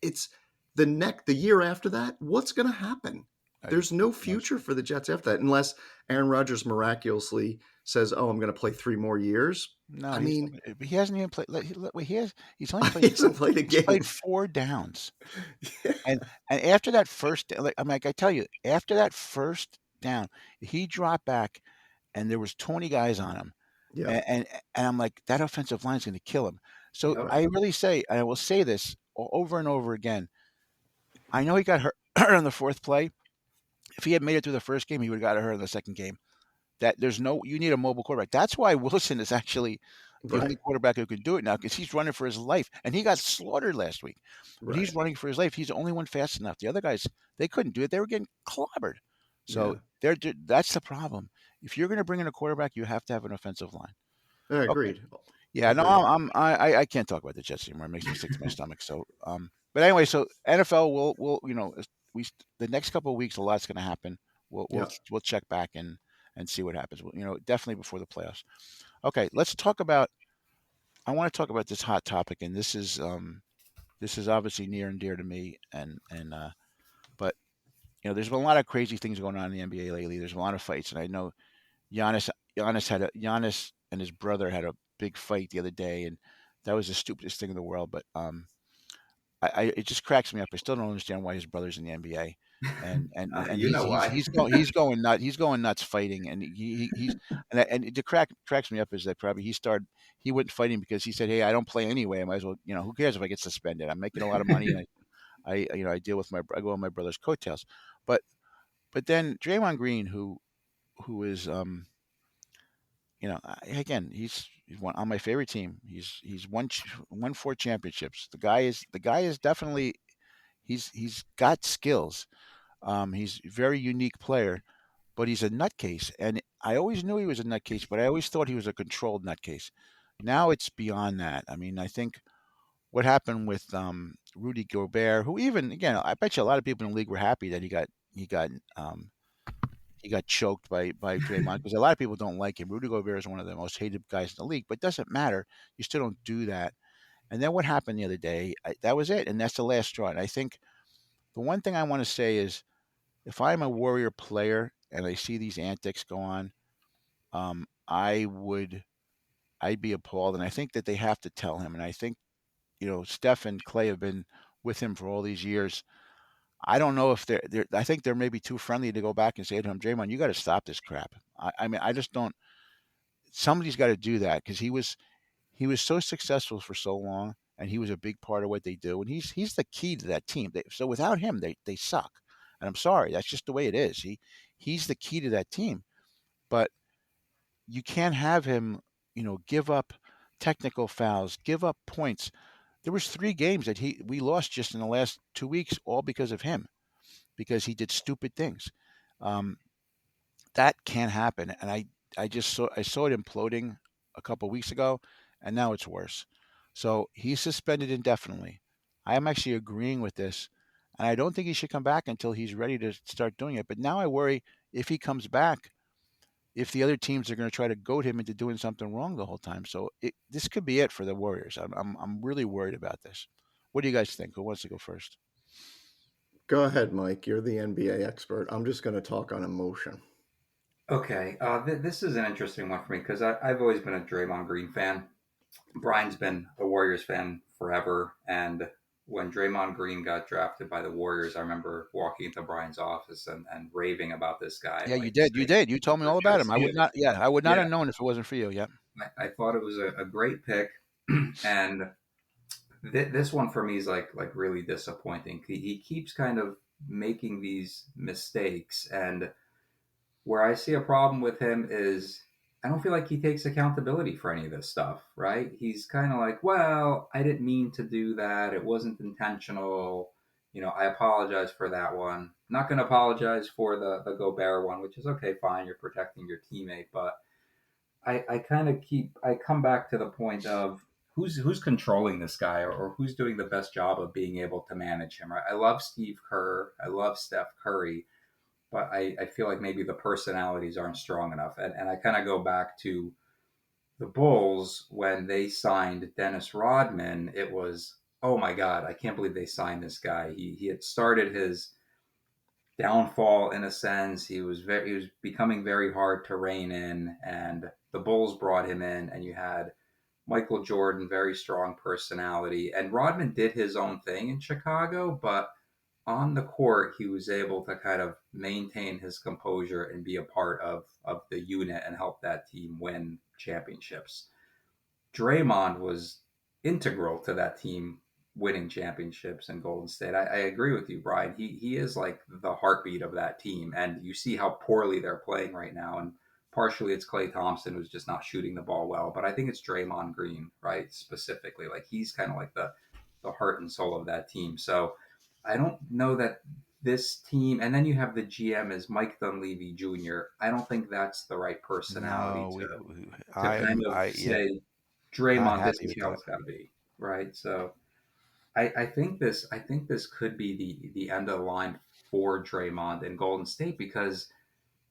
[SPEAKER 3] it's the year after that. What's going to happen?
[SPEAKER 2] I,
[SPEAKER 3] There's no future for the Jets after that, unless Aaron Rodgers miraculously says, "Oh, I'm going to play 3 more years."
[SPEAKER 2] no,
[SPEAKER 3] I mean,
[SPEAKER 2] he hasn't even played. He's only
[SPEAKER 3] he
[SPEAKER 2] played
[SPEAKER 3] hasn't played a
[SPEAKER 2] he's played
[SPEAKER 3] game.
[SPEAKER 2] 4 downs. And after that first, like I tell you, after that first down, he dropped back, and there was 20 guys on him,
[SPEAKER 3] Yeah,
[SPEAKER 2] and I'm like, that offensive line is going to kill him. So
[SPEAKER 4] Yep.
[SPEAKER 2] I really say, and I will say this over and over again. I know he got hurt, hurt on the fourth play. If he had made it through the first game, he would have got hurt in the second game. You need a mobile quarterback. That's why Wilson is actually the only
[SPEAKER 3] right,
[SPEAKER 2] quarterback who can do it now because he's running for his life, and he got slaughtered last week. But
[SPEAKER 3] right.
[SPEAKER 2] he's running for his life. He's the only one fast enough. The other guys, they couldn't do it. They were getting clobbered. So
[SPEAKER 3] Yeah,
[SPEAKER 2] that's the problem. If you're going to bring in a quarterback, you have to have an offensive line.
[SPEAKER 3] I
[SPEAKER 2] Okay.
[SPEAKER 3] agreed.
[SPEAKER 2] Yeah. No,
[SPEAKER 3] Agreed.
[SPEAKER 2] I can't talk about the Jets anymore. It makes me sick to my stomach. So but anyway, so NFL will we the next couple of weeks a lot's going to happen. We'll we'll
[SPEAKER 3] Yeah,
[SPEAKER 2] we'll check back and see what happens. Definitely before the playoffs. Okay, let's talk about. I want to talk about this hot topic, and this is obviously near and dear to me, and but there's been a lot of crazy things going on in the NBA lately. There's a lot of fights, and I know Giannis and his brother had a big fight the other day, and that was the stupidest thing in the world. But it just cracks me up. I still don't understand why his brother's in the NBA, and
[SPEAKER 4] You
[SPEAKER 2] he's
[SPEAKER 4] know
[SPEAKER 2] he's
[SPEAKER 4] why?
[SPEAKER 2] he's going he's going nuts. He's going nuts fighting, and he's and it cracks me up is that probably he went fighting because he said, "Hey, I don't play anyway. I might as well. Who cares if I get suspended? I'm making a lot of money, and I deal with I go on my brother's coattails." But then Draymond Green, who is again, he's on my favorite team. He's won 4 championships. The guy is definitely he's got skills. He's a very unique player, but he's a nutcase. And I always knew he was a nutcase, but I always thought he was a controlled nutcase. Now it's beyond that. I mean, I think what happened with Rudy Gobert, who even again, I bet you a lot of people in the league were happy that he got choked by Draymond because a lot of people don't like him. Rudy Gobert is one of the most hated guys in the league, but it doesn't matter. You still don't do that. And then what happened the other day? That was it, and that's the last straw. And I think the one thing I want to say is, if I'm a Warrior player and I see these antics go on, um, I would I'd be appalled. And I think that they have to tell him. And I think Steph and Clay have been with him for all these years. I don't know if they're. I think they're maybe too friendly to go back and say to him, Draymond, you got to stop this crap. I mean, I just don't. Somebody's got to do that because he was so successful for so long, and he was a big part of what they do. And he's the key to that team. So without him, they suck. And I'm sorry, that's just the way it is. He's the key to that team. But you can't have him, give up technical fouls, give up points. There was 3 games that we lost just in the last 2 weeks, all because of him, because he did stupid things. Um, that can't happen. And I saw it imploding a couple weeks ago, and now it's worse. So he's suspended indefinitely. I am actually agreeing with this, and I don't think he should come back until he's ready to start doing it. But now I worry if he comes back, if the other teams are going to try to goad him into doing something wrong the whole time. So this could be it for the Warriors. I'm really worried about this. What do you guys think? Who wants to go first?
[SPEAKER 3] Go ahead, Mike. You're the NBA expert. I'm just going to talk on emotion.
[SPEAKER 4] Okay, this is an interesting one for me because I've always been a Draymond Green fan. Bryan's been a Warriors fan forever, and when Draymond Green got drafted by the Warriors, I remember walking into Bryan's office and raving about this guy,
[SPEAKER 2] Yeah, you
[SPEAKER 4] like
[SPEAKER 2] did. You
[SPEAKER 4] saying,
[SPEAKER 2] did. You told me all about him.
[SPEAKER 4] just
[SPEAKER 2] I would not. Yeah, I would not
[SPEAKER 4] yeah,
[SPEAKER 2] have known if it wasn't for you. Yeah.
[SPEAKER 4] I thought it was a great pick, and this one for me is like really disappointing. He keeps kind of making these mistakes, and where I see a problem with him is I don't feel like he takes accountability for any of this stuff, right? He's kind of like, well, I didn't mean to do that. It wasn't intentional. I apologize for that one. Not going to apologize for the Gobert one, which is okay, fine. You're protecting your teammate. But I kind of I come back to the point of who's controlling this guy, or who's doing the best job of being able to manage him, right? I love Steve Kerr. I love Steph Curry, but I feel like maybe the personalities aren't strong enough. And I kind of go back to the Bulls when they signed Dennis Rodman. It was, oh my God, I can't believe they signed this guy. He had started his downfall in a sense. He was becoming very hard to rein in, and the Bulls brought him in, and you had Michael Jordan, very strong personality, and Rodman did his own thing in Chicago, but on the court, he was able to kind of maintain his composure and be a part of the unit and help that team win championships. Draymond was integral to that team winning championships in Golden State. I agree with you, Brian. He is like the heartbeat of that team, and you see how poorly they're playing right now. And partially it's Klay Thompson who's just not shooting the ball well, but I think it's Draymond Green, right? Specifically, like he's kind of like the heart and soul of that team. So I don't know that this team, and then you have the GM as Mike Dunleavy Jr. I don't think that's the right personality
[SPEAKER 2] No,
[SPEAKER 4] to kind of
[SPEAKER 2] yeah,
[SPEAKER 4] say,
[SPEAKER 2] not
[SPEAKER 4] Draymond, this
[SPEAKER 2] happy
[SPEAKER 4] is
[SPEAKER 2] with
[SPEAKER 4] how
[SPEAKER 2] that.
[SPEAKER 4] it's got to be, right? So I think this could be the end of the line for Draymond and Golden State because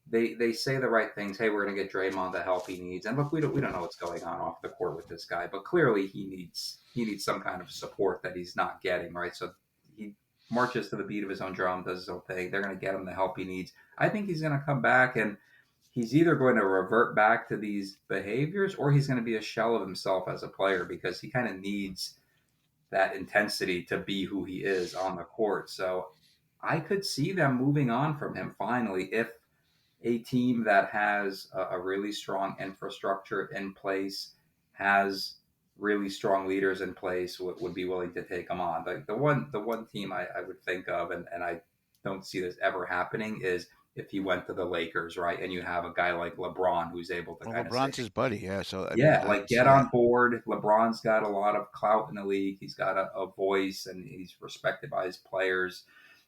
[SPEAKER 4] they say the right things. Hey, we're going to get Draymond the help he needs. And look, we don't know what's going on off the court with this guy, but clearly he needs some kind of support that he's not getting, right? So he marches to the beat of his own drum, does his own thing. They're going to get him the help he needs. I think he's going to come back, and he's either going to revert back to these behaviors or he's going to be a shell of himself as a player because he kind of needs that intensity to be who he is on the court. So I could see them moving on from him finally if a team that has a really strong infrastructure in place, has really strong leaders in place, would be willing to take him on. Like the one team I would think of, and I don't see this ever happening, is if he went to the Lakers, right? And you have a guy like LeBron who's able to
[SPEAKER 2] Well,
[SPEAKER 4] kind of say,
[SPEAKER 2] LeBron's his buddy. Yeah. So I mean,
[SPEAKER 4] yeah, like get
[SPEAKER 2] yeah.
[SPEAKER 4] on board. LeBron's got a lot of clout in the league. He's got a voice, and he's respected by his players,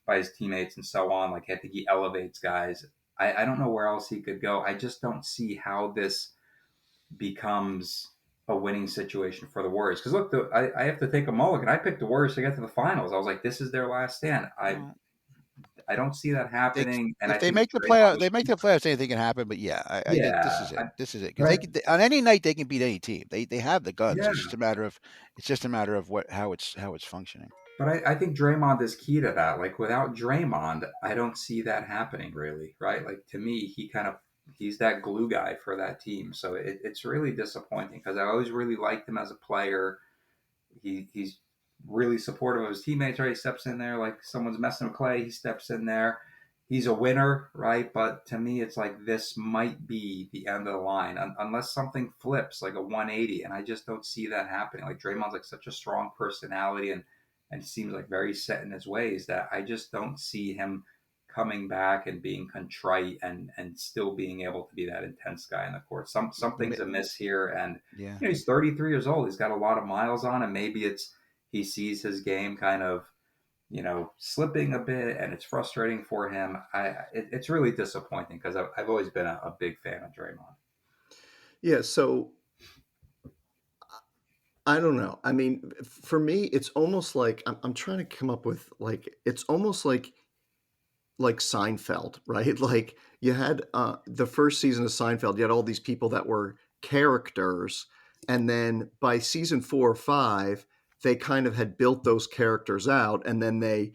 [SPEAKER 4] by his teammates, and so on. Like I think he elevates guys. I don't know where else he could go. I just don't see how this becomes a winning situation for the Warriors. Because look, I have to take a mulligan. I picked the Warriors to get to the finals. I was like, this is their last stand.
[SPEAKER 2] Well,
[SPEAKER 4] I don't see that
[SPEAKER 2] they,
[SPEAKER 4] happening, and
[SPEAKER 2] if
[SPEAKER 4] I
[SPEAKER 2] they
[SPEAKER 4] think
[SPEAKER 2] make the
[SPEAKER 4] Draymond
[SPEAKER 2] playoff,
[SPEAKER 4] was
[SPEAKER 2] they make the playoffs. Anything can happen. But yeah, this
[SPEAKER 4] yeah,
[SPEAKER 2] is it. This is it because
[SPEAKER 4] but
[SPEAKER 2] on any night they can beat any team. They have the guns.
[SPEAKER 4] yeah.
[SPEAKER 2] It's just a matter of how it's functioning.
[SPEAKER 4] But I think Draymond is key to that. Like without Draymond, I don't see that happening really, right? Like to me, he's that glue guy for that team. So it's really disappointing because I always really liked him as a player. He's really supportive of his teammates, right? He steps in there like someone's messing with Clay, he steps in there. He's a winner, right? But to me, it's like this might be the end of the line unless something flips like a 180, and I just don't see that happening. Like Draymond's like such a strong personality and seems like very set in his ways that I just don't see him coming back and being contrite and still being able to be that intense guy in the court. Something's amiss here, and
[SPEAKER 2] Yeah.
[SPEAKER 4] he's 33 years old. He's got a lot of miles on him. Maybe it's he sees his game kind of slipping a bit, and it's frustrating for him. It's really disappointing because I've always been a big fan of Draymond.
[SPEAKER 3] Yeah, so I don't know. I mean, for me, it's almost like I'm trying to come up with like it's almost like Seinfeld, right? Like you had the first season of Seinfeld, you had all these people that were characters, and then by season 4 or 5, they kind of had built those characters out, and then they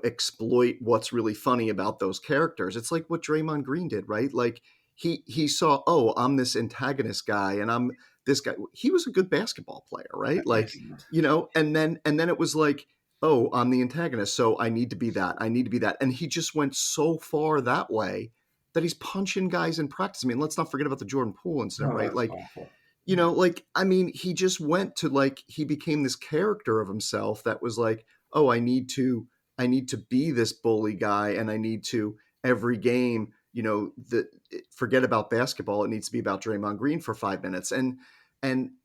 [SPEAKER 3] exploit what's really funny about those characters. It's like what Draymond Green did, right? Like he saw, oh, I'm this antagonist guy, and I'm this guy. He was a good basketball player, right? Like
[SPEAKER 4] Excellent.
[SPEAKER 3] and then it was like, oh, I'm the antagonist, so I need to be that. I need to be that. And he just went so far that way that he's punching guys in practice. I mean, let's not forget about the Jordan Poole incident,
[SPEAKER 4] Oh,
[SPEAKER 3] right?
[SPEAKER 4] that's
[SPEAKER 3] Like,
[SPEAKER 4] awful.
[SPEAKER 3] like, I mean, he just went to like he became this character of himself that was like, oh, I need to be this bully guy, and I need to every game, forget about basketball. It needs to be about Draymond Green for 5 minutes. And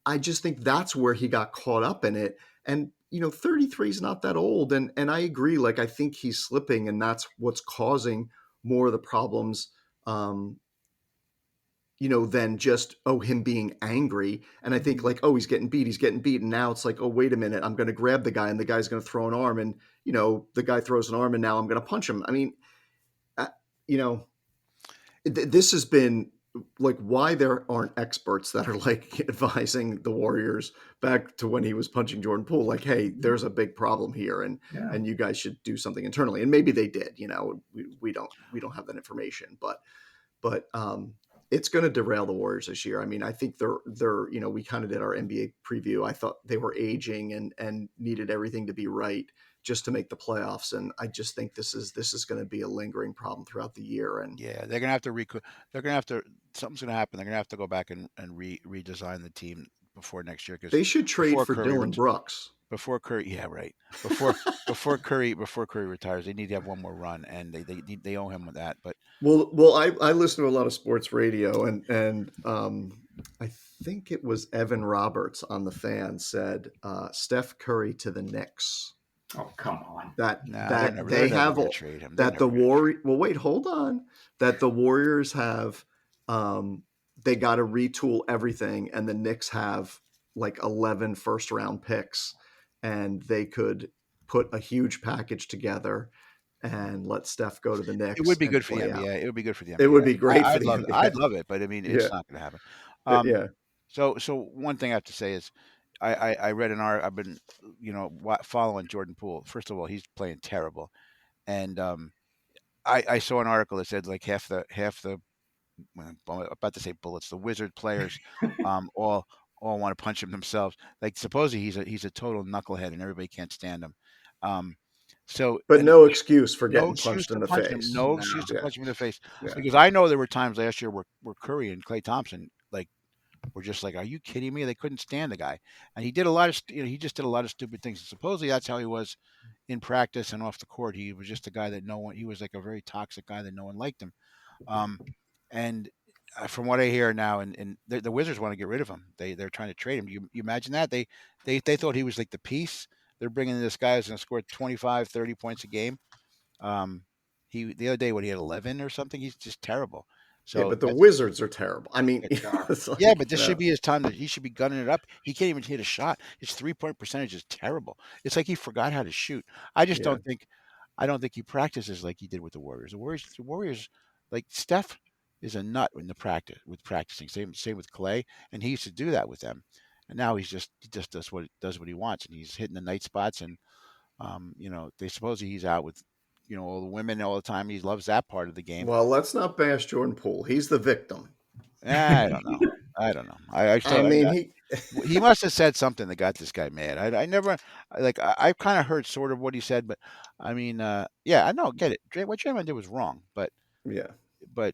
[SPEAKER 3] I just think that's where he got caught up in it. And 33 is not that old. And I agree. Like, I think he's slipping, and that's what's causing more of the problems. Than just, oh, him being angry. And I think like, oh, he's getting beat. And now it's like, oh, wait a minute, I'm going to grab the guy, and the guy's going to throw an arm, and, the guy throws an arm, and now I'm going to punch him. I mean, uh, you know, this has been like why there aren't experts that are like advising the Warriors back to when he was punching Jordan Poole, like, hey, there's a big problem here, and
[SPEAKER 4] Yeah.
[SPEAKER 3] and you guys should do something internally. And maybe they did. We don't have that information, but it's going to derail the Warriors this year. I mean, I think they're we kind of did our NBA preview. I thought they were aging and needed everything to be right just to make the playoffs. And I just think this is going to be a lingering problem throughout the year. And
[SPEAKER 2] Yeah, they're gonna have to they're gonna have to something's gonna happen. They're gonna have to go back and redesign the team before next year because
[SPEAKER 3] they should trade
[SPEAKER 2] before
[SPEAKER 3] for
[SPEAKER 2] Curry
[SPEAKER 3] Dylan Brooks.
[SPEAKER 2] before Curry, yeah, right. Before Curry retires, they need to have one more run, and they owe him with that. But
[SPEAKER 3] Well, I listen to a lot of sports radio, and I think it was Evan Roberts on the Fan said Steph Curry to the Knicks.
[SPEAKER 4] Oh, come on.
[SPEAKER 3] That
[SPEAKER 2] nah,
[SPEAKER 3] that
[SPEAKER 2] they're
[SPEAKER 3] they
[SPEAKER 2] never
[SPEAKER 3] have
[SPEAKER 2] gonna trade him. They're
[SPEAKER 3] that the
[SPEAKER 2] never gonna trade.
[SPEAKER 3] Well, wait, hold on. That the Warriors have they got to retool everything, and the Knicks have like 11 first round picks, and they could put a huge package together and let Steph go to the
[SPEAKER 2] It would
[SPEAKER 3] Knicks
[SPEAKER 2] be
[SPEAKER 3] and
[SPEAKER 2] good for the
[SPEAKER 3] play out.
[SPEAKER 2] NBA. It would be good for the
[SPEAKER 3] It
[SPEAKER 2] NBA.
[SPEAKER 3] would be great for the
[SPEAKER 2] I'd
[SPEAKER 3] NBA.
[SPEAKER 2] love it, but I mean,
[SPEAKER 3] Yeah,
[SPEAKER 2] it's not going to happen. Um,
[SPEAKER 3] yeah.
[SPEAKER 2] so one thing I have to say is, I read an art. I've been, following Jordan Poole. First of all, he's playing terrible, and I saw an article that said like half the well, I'm about to say bullets. The Wizard players, all want to punch him themselves. Like supposedly he's a total knucklehead and everybody can't stand him. Um, so
[SPEAKER 3] But
[SPEAKER 2] and
[SPEAKER 3] no excuse for
[SPEAKER 2] no
[SPEAKER 3] getting
[SPEAKER 2] excuse
[SPEAKER 3] punched in
[SPEAKER 2] to
[SPEAKER 3] the
[SPEAKER 2] punch him.
[SPEAKER 3] face.
[SPEAKER 2] No excuse
[SPEAKER 4] No.
[SPEAKER 2] to
[SPEAKER 3] Yeah,
[SPEAKER 2] punch him in the face
[SPEAKER 3] yeah.
[SPEAKER 2] because I know there were times last year where Curry and Klay Thompson like were just like, "Are you kidding me?" They couldn't stand the guy, and he did a lot of he just did a lot of stupid things. And supposedly that's how he was in practice and off the court. He was just a guy that no one. He was like a very toxic guy that no one liked him. Um, and from what I hear now, and the Wizards want to get rid of him. They're trying to trade him. You imagine that they thought he was like the piece. They're bringing in this guy who's going to score 25, 30 points a game. Um, he the other day when he had 11 or something, he's just terrible.
[SPEAKER 3] Yeah,
[SPEAKER 2] So
[SPEAKER 3] but the
[SPEAKER 2] that's
[SPEAKER 3] Wizards are terrible. I mean,
[SPEAKER 4] They are.
[SPEAKER 3] it's
[SPEAKER 2] yeah,
[SPEAKER 3] like,
[SPEAKER 2] but this should be his time that he should be gunning it up. He can't even hit a shot. His 3-point percentage is terrible. It's like he forgot how to shoot. I just
[SPEAKER 3] yeah.
[SPEAKER 2] don't think he practices like he did with the Warriors. The Warriors, like Steph is a nut in the practicing. Same with Clay, and he used to do that with them. And now he just does what he wants, and he's hitting the night spots. And they suppose he's out with all the women all the time. He loves that part of the game.
[SPEAKER 3] Well, let's not bash Jordan Poole. He's the victim.
[SPEAKER 2] I don't know. I don't know. I
[SPEAKER 3] I
[SPEAKER 2] still
[SPEAKER 3] mean, he.
[SPEAKER 2] he must have said something that got this guy mad. I never I've kind of heard sort of what he said, but I mean, yeah, I know, get it. What Draymond did was wrong,
[SPEAKER 3] Yeah.
[SPEAKER 2] but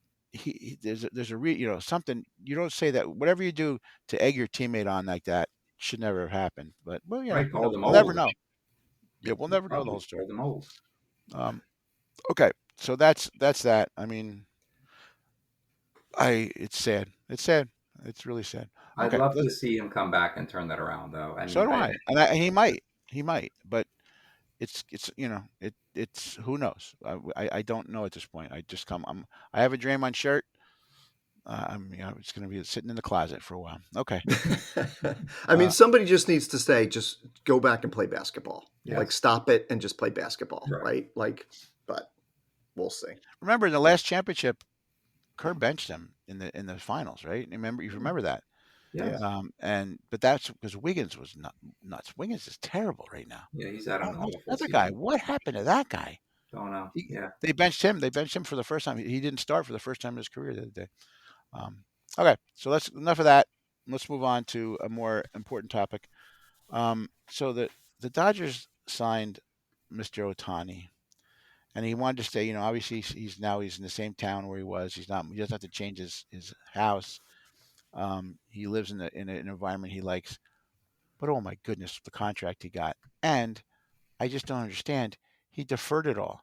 [SPEAKER 2] there's a something you don't say that whatever you do to egg your teammate on like that should never have happened. But well,
[SPEAKER 4] Right, call them
[SPEAKER 2] we'll never
[SPEAKER 4] old.
[SPEAKER 2] know. Yeah, we'll
[SPEAKER 4] You
[SPEAKER 2] never know the
[SPEAKER 4] probably
[SPEAKER 2] whole story.
[SPEAKER 4] call them old.
[SPEAKER 2] Um, okay, so that's that. I mean, it's sad. It's sad. It's really sad.
[SPEAKER 4] I'd
[SPEAKER 2] Okay,
[SPEAKER 4] love to see him come back and turn that around, though. I
[SPEAKER 2] so
[SPEAKER 4] mean,
[SPEAKER 2] do I, and he might, but it's it's who knows. I don't know at this point. I have a Draymond shirt. it's going to be sitting in the closet for a while. Okay.
[SPEAKER 3] I mean,
[SPEAKER 2] Uh,
[SPEAKER 3] somebody just needs to say, just go back and play basketball. Like,
[SPEAKER 4] Yes.
[SPEAKER 3] stop it and just play basketball,
[SPEAKER 4] Right.
[SPEAKER 3] right? Like, but we'll see.
[SPEAKER 2] remember in the last championship, Kerr benched him in the finals, right? You remember that?
[SPEAKER 3] Yeah.
[SPEAKER 4] Yes.
[SPEAKER 2] But that's because Wiggins was nuts. Wiggins is terrible right now.
[SPEAKER 4] Yeah, he's had an
[SPEAKER 2] Oh, who's the
[SPEAKER 4] awful
[SPEAKER 2] other guy?
[SPEAKER 4] season.
[SPEAKER 2] What happened to that guy?
[SPEAKER 4] Don't know. Yeah.
[SPEAKER 2] They benched him. They benched him for the first time. He didn't start for the first time in his career the other day. Um, okay, so let's enough of that. Let's move on to a more important topic. So the Dodgers signed Mr. Ohtani, and he wanted to stay. Obviously he's in the same town where he was. He's not. He doesn't have to change his house. He lives in an environment he likes. But oh my goodness, the contract he got, and I just don't understand. He deferred it all.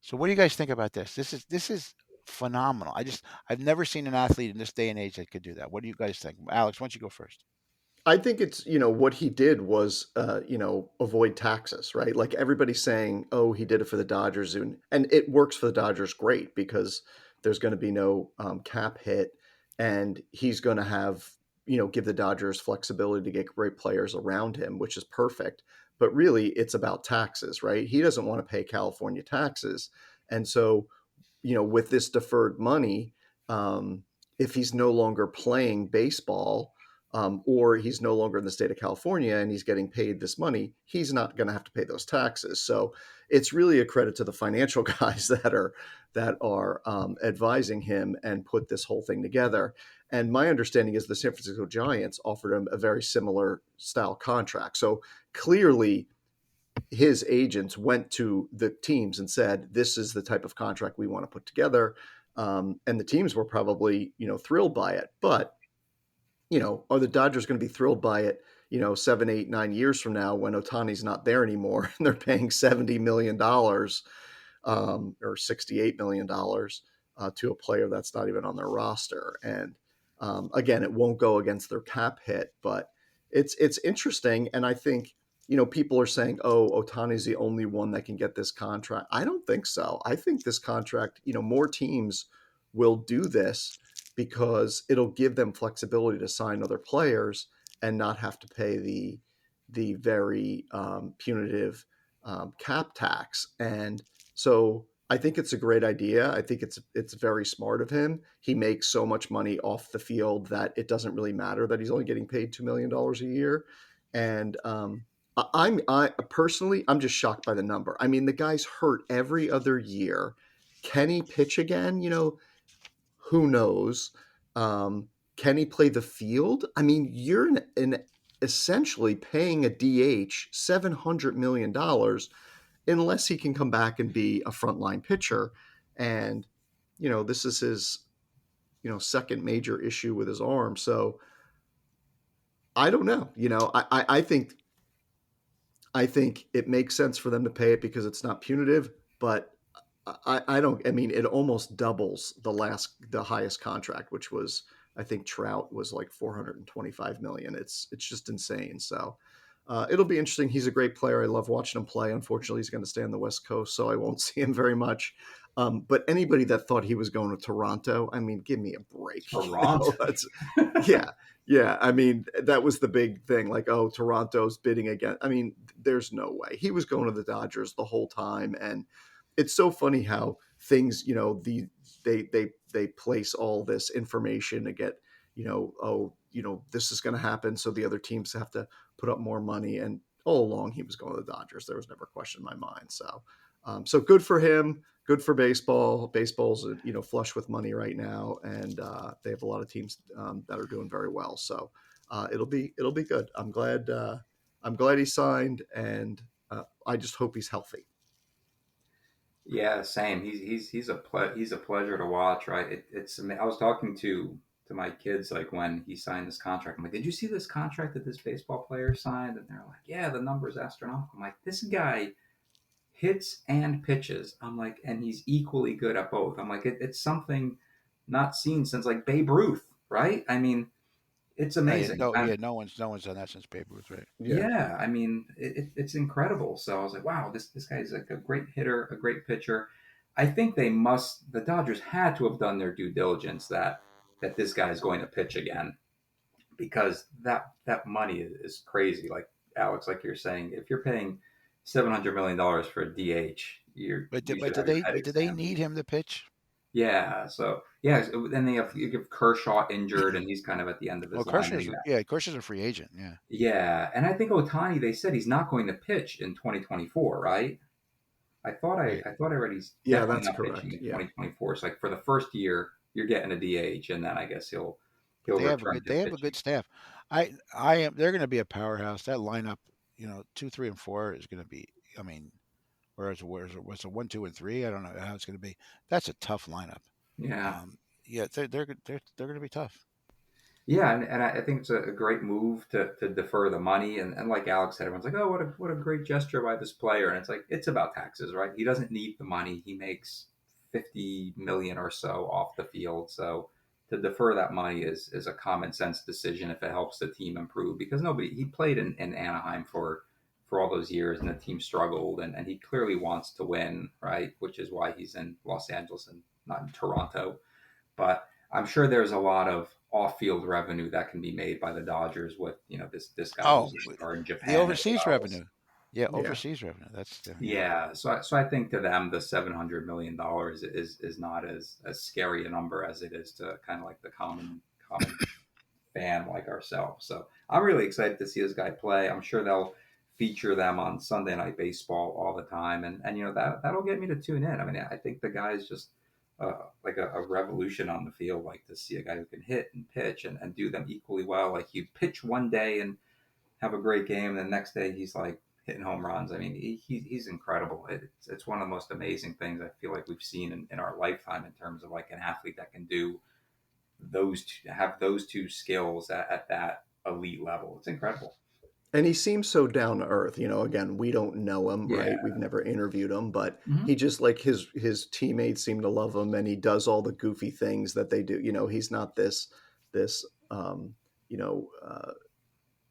[SPEAKER 2] So what do you guys think about this? This is phenomenal. I've never seen an athlete in this day and age that could do that. What do you guys think? Alex, why don't you go first?
[SPEAKER 3] I think it's, what he did was, avoid taxes, right? Like everybody's saying, oh, he did it for the Dodgers. And it works for the Dodgers great because there's going to be no cap hit and he's going to have, give the Dodgers flexibility to get great players around him, which is perfect. But really, it's about taxes, right? He doesn't want to pay California taxes. And so, with this deferred money, if he's no longer playing baseball, or he's no longer in the state of California and he's getting paid this money, he's not going to have to pay those taxes. So it's really a credit to the financial guys that are advising him and put this whole thing together. And my understanding is the San Francisco Giants offered him a very similar style contract. So clearly, his agents went to the teams and said, "This is the type of contract we want to put together," and the teams were probably thrilled by it. But are the Dodgers going to be thrilled by it, 7, 8, 9 years from now when Otani's not there anymore and they're paying $70 million or $68 million to a player that's not even on their roster? And again, it won't go against their cap hit, but it's interesting. And I think, people are saying, oh, Otani's the only one that can get this contract. I don't think so. I think this contract, more teams will do this because it'll give them flexibility to sign other players and not have to pay the very punitive cap tax. And so I think it's a great idea. I think it's very smart of him. He makes so much money off the field that it doesn't really matter that he's only getting paid $2 million a year. And I personally, I'm just shocked by the number. I mean, the guy's hurt every other year. Can he pitch again? Who knows? Can he play the field? I mean, you're in essentially paying a DH $700 million unless he can come back and be a frontline pitcher. And, this is his, second major issue with his arm. So I don't know. I think it makes sense for them to pay it because it's not punitive, but I don't. I mean, it almost doubles the highest contract, which was, I think Trout was like 425 million. It's just insane. So it'll be interesting. He's a great player. I love watching him play. Unfortunately, he's going to stay on the West Coast, so I won't see him very much. But anybody that thought he was going to Toronto, I mean, give me a break.
[SPEAKER 4] Toronto.
[SPEAKER 3] Yeah, yeah. I mean, that was the big thing. Like, oh, Toronto's bidding again. I mean, there's no way he was going to the Dodgers the whole time. And it's so funny how things, they place all this information to get, oh, this is going to happen, so the other teams have to put up more money. And all along, he was going to the Dodgers. There was never a question in my mind. So good for him. Good for baseball. Baseball's flush with money right now, and they have a lot of teams that are doing very well. So it'll be good. I'm glad he signed, and I just hope he's healthy.
[SPEAKER 4] Yeah, same. He's a pleasure to watch, right? I was talking to my kids like when he signed this contract. I'm like, did you see this contract that this baseball player signed? And they're like, yeah, the number's astronomical. I'm like, this guy hits and pitches. I'm like, and he's equally good at both. I'm like, it's something not seen since like Babe Ruth, right? I mean, it's amazing.
[SPEAKER 2] No one's done that since Babe Ruth, right?
[SPEAKER 3] Yeah.
[SPEAKER 4] Yeah, I mean, it's incredible. So I was like, wow, this guy's like a great hitter, a great pitcher. I think the Dodgers had to have done their due diligence that that this guy is going to pitch again, because that money is crazy. Like Alex, like you're saying, if you're paying $700 million for a DH, you should have your head
[SPEAKER 2] But did they
[SPEAKER 4] examined.
[SPEAKER 2] need him to pitch?
[SPEAKER 4] Yeah. So yeah, then they have you give Kershaw injured, and he's kind of at the end of
[SPEAKER 2] Well,
[SPEAKER 4] his line anyway.
[SPEAKER 2] Kersher's a free agent. Yeah.
[SPEAKER 4] Yeah, and I think Otani, they said he's not going to pitch in 2024, right?
[SPEAKER 2] Right.
[SPEAKER 4] I thought I read he's
[SPEAKER 3] Yeah,
[SPEAKER 4] definitely
[SPEAKER 3] that's
[SPEAKER 4] not pitching
[SPEAKER 3] correct.
[SPEAKER 4] in
[SPEAKER 3] Yeah.
[SPEAKER 4] 2024. So like for the first year, you're getting a DH, and then I guess
[SPEAKER 2] But
[SPEAKER 4] he'll return to
[SPEAKER 2] they have a good
[SPEAKER 4] pitching.
[SPEAKER 2] staff. I am they're going to be a powerhouse. That lineup, 2, 3, and 4 is going to be. I mean, whereas it was a 1, 2, and 3. I don't know how it's going to be. That's a tough lineup.
[SPEAKER 4] Yeah.
[SPEAKER 2] Yeah, they're going to be tough.
[SPEAKER 4] Yeah, and I think it's a great move to defer the money, and like Alex said, everyone's like, oh, what a great gesture by this player, and it's like it's about taxes, right? He doesn't need the money; he makes 50 million or so off the field, so to defer that money is a common sense decision if it helps the team improve. Because he played in Anaheim for all those years, and the team struggled, and he clearly wants to win, right? Which is why he's in Los Angeles and not in Toronto, but I'm sure there's a lot of off-field revenue that can be made by the Dodgers with this guy
[SPEAKER 2] Oh,
[SPEAKER 4] who's a star in
[SPEAKER 2] the
[SPEAKER 4] Japan as
[SPEAKER 2] overseas
[SPEAKER 4] well.
[SPEAKER 2] revenue. Yeah,
[SPEAKER 3] Yeah.
[SPEAKER 2] overseas revenue. That's yeah.
[SPEAKER 4] Yeah, so I think to them the $700 million is not as scary a number as it is to kind of like the common fan like ourselves. So I'm really excited to see this guy play. I'm sure they'll feature them on Sunday Night Baseball all the time, and that'll get me to tune in. I mean, I think the guy's just like a revolution on the field. Like to see a guy who can hit and pitch and do them equally well. Like you pitch one day and have a great game, and the next day he's like hitting home runs. I mean, he's incredible. It's one of the most amazing things I feel like we've seen in our lifetime in terms of like an athlete that can do have those two skills at that elite level. It's incredible.
[SPEAKER 3] And he seems so down to earth. Again, we don't know him,
[SPEAKER 4] Yeah.
[SPEAKER 3] right? We've never interviewed him, but
[SPEAKER 4] Hmm.
[SPEAKER 3] he just like his teammates seem to love him, and he does all the goofy things that they do. He's not this you know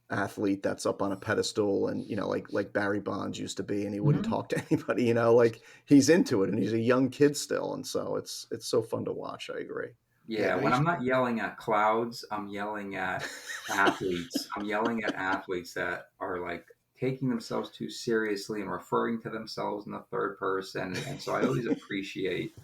[SPEAKER 3] athlete that's up on a pedestal, and like Barry Bonds used to be, and he wouldn't
[SPEAKER 4] Hmm.
[SPEAKER 3] talk to anybody. Like he's into it, and he's a young kid still, and so it's so fun to watch. I agree.
[SPEAKER 2] Yeah,
[SPEAKER 4] Yeah,
[SPEAKER 2] no,
[SPEAKER 4] when I'm not yelling at clouds, I'm yelling at athletes. I'm yelling at athletes that are like taking themselves too seriously and referring to themselves in the third person. And so I always appreciate,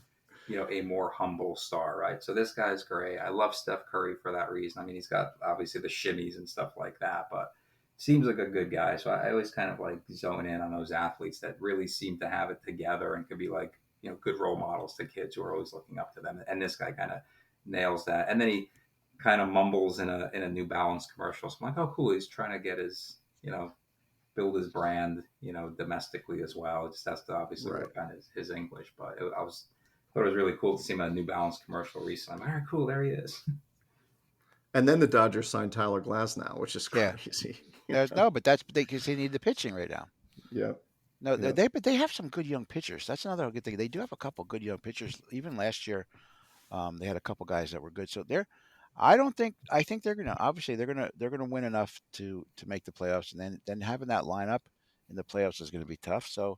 [SPEAKER 4] a more humble star, right? So this guy's great. I love Steph Curry for that reason. I mean, he's got obviously the shimmies and stuff like that, but seems like a good guy. So I always kind of like zone in on those athletes that really seem to have it together and could be like, good role models to kids who are always looking up to them. And this guy kind of nails that. And then he kind of mumbles in a New Balance commercial. So I'm like, oh, cool. He's trying to get his, build his brand, domestically as well. It just has to obviously
[SPEAKER 3] Right.
[SPEAKER 4] work on his English. But I thought it was really cool to see him in a New Balance commercial recently. I'm like, all right, cool. There he is.
[SPEAKER 3] And then the Dodgers signed Tyler Glass now, which is
[SPEAKER 2] yeah.
[SPEAKER 3] crazy.
[SPEAKER 2] No, but that's because they need the pitching right now.
[SPEAKER 3] Yeah.
[SPEAKER 2] No,
[SPEAKER 3] Yeah.
[SPEAKER 2] but they have some good young pitchers. That's another good thing. They do have a couple good young pitchers. Even last year, they had a couple guys that were good. So I think they're gonna obviously they're gonna win enough to make the playoffs, and then having that lineup in the playoffs is going to be tough. So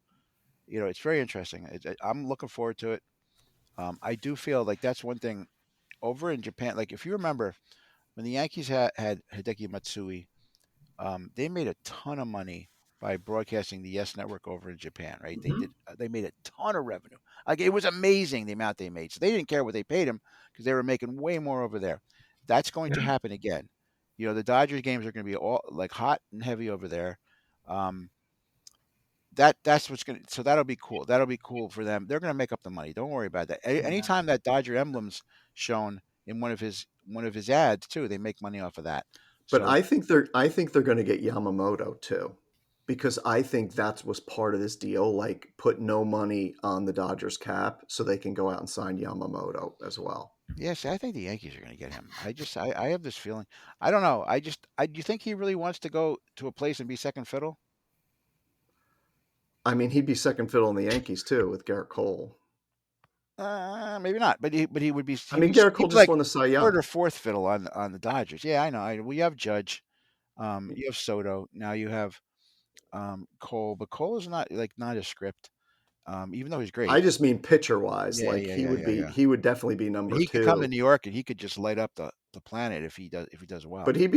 [SPEAKER 2] it's very interesting. I'm looking forward to it. I do feel like that's one thing over in Japan. Like if you remember when the Yankees had Hideki Matsui, they made a ton of money by broadcasting the Yes Network over in Japan, right?
[SPEAKER 4] Mm-hmm.
[SPEAKER 2] They made a ton of revenue. Like it was amazing the amount they made. So they didn't care what they paid him because they were making way more over there. That's going to
[SPEAKER 4] Yeah.
[SPEAKER 2] happen again. The Dodgers games are going to be all like hot and heavy over there. Um, that's what's going to so that'll be cool. That'll be cool for them. They're going to make up the money. Don't worry about that.
[SPEAKER 4] Yeah.
[SPEAKER 2] Anytime that Dodger emblem's shown in one of his ads too, they make money off of that.
[SPEAKER 3] But
[SPEAKER 2] So
[SPEAKER 3] I think they're going to get Yamamoto too, because I think that was part of this deal. Like put no money on the Dodgers cap so they can go out and sign Yamamoto as well.
[SPEAKER 2] yes, I think the Yankees are going to get him. I have this feeling. I don't know. Do you think he really wants to go to a place and be second fiddle?
[SPEAKER 3] I mean, he'd be second fiddle in the Yankees too with Garrett Cole.
[SPEAKER 2] Maybe not. But he would be
[SPEAKER 3] I mean, Garrett
[SPEAKER 2] he'd
[SPEAKER 3] Cole
[SPEAKER 2] be
[SPEAKER 3] just
[SPEAKER 2] like
[SPEAKER 3] won the Cy
[SPEAKER 2] third
[SPEAKER 3] Young.
[SPEAKER 2] or fourth fiddle on the Dodgers. Yeah, I know. We have Judge. You have Soto. Now you have Cole, but Cole is not like not a script. even though he's
[SPEAKER 3] I
[SPEAKER 2] great.
[SPEAKER 3] just mean pitcher wise.
[SPEAKER 2] Yeah,
[SPEAKER 3] Like
[SPEAKER 2] yeah, yeah, yeah, yeah.
[SPEAKER 3] he would definitely be
[SPEAKER 2] But
[SPEAKER 3] number
[SPEAKER 2] he could come to
[SPEAKER 3] two.
[SPEAKER 2] New York and he could just light up the planet if he does
[SPEAKER 3] But
[SPEAKER 2] well.
[SPEAKER 3] he'd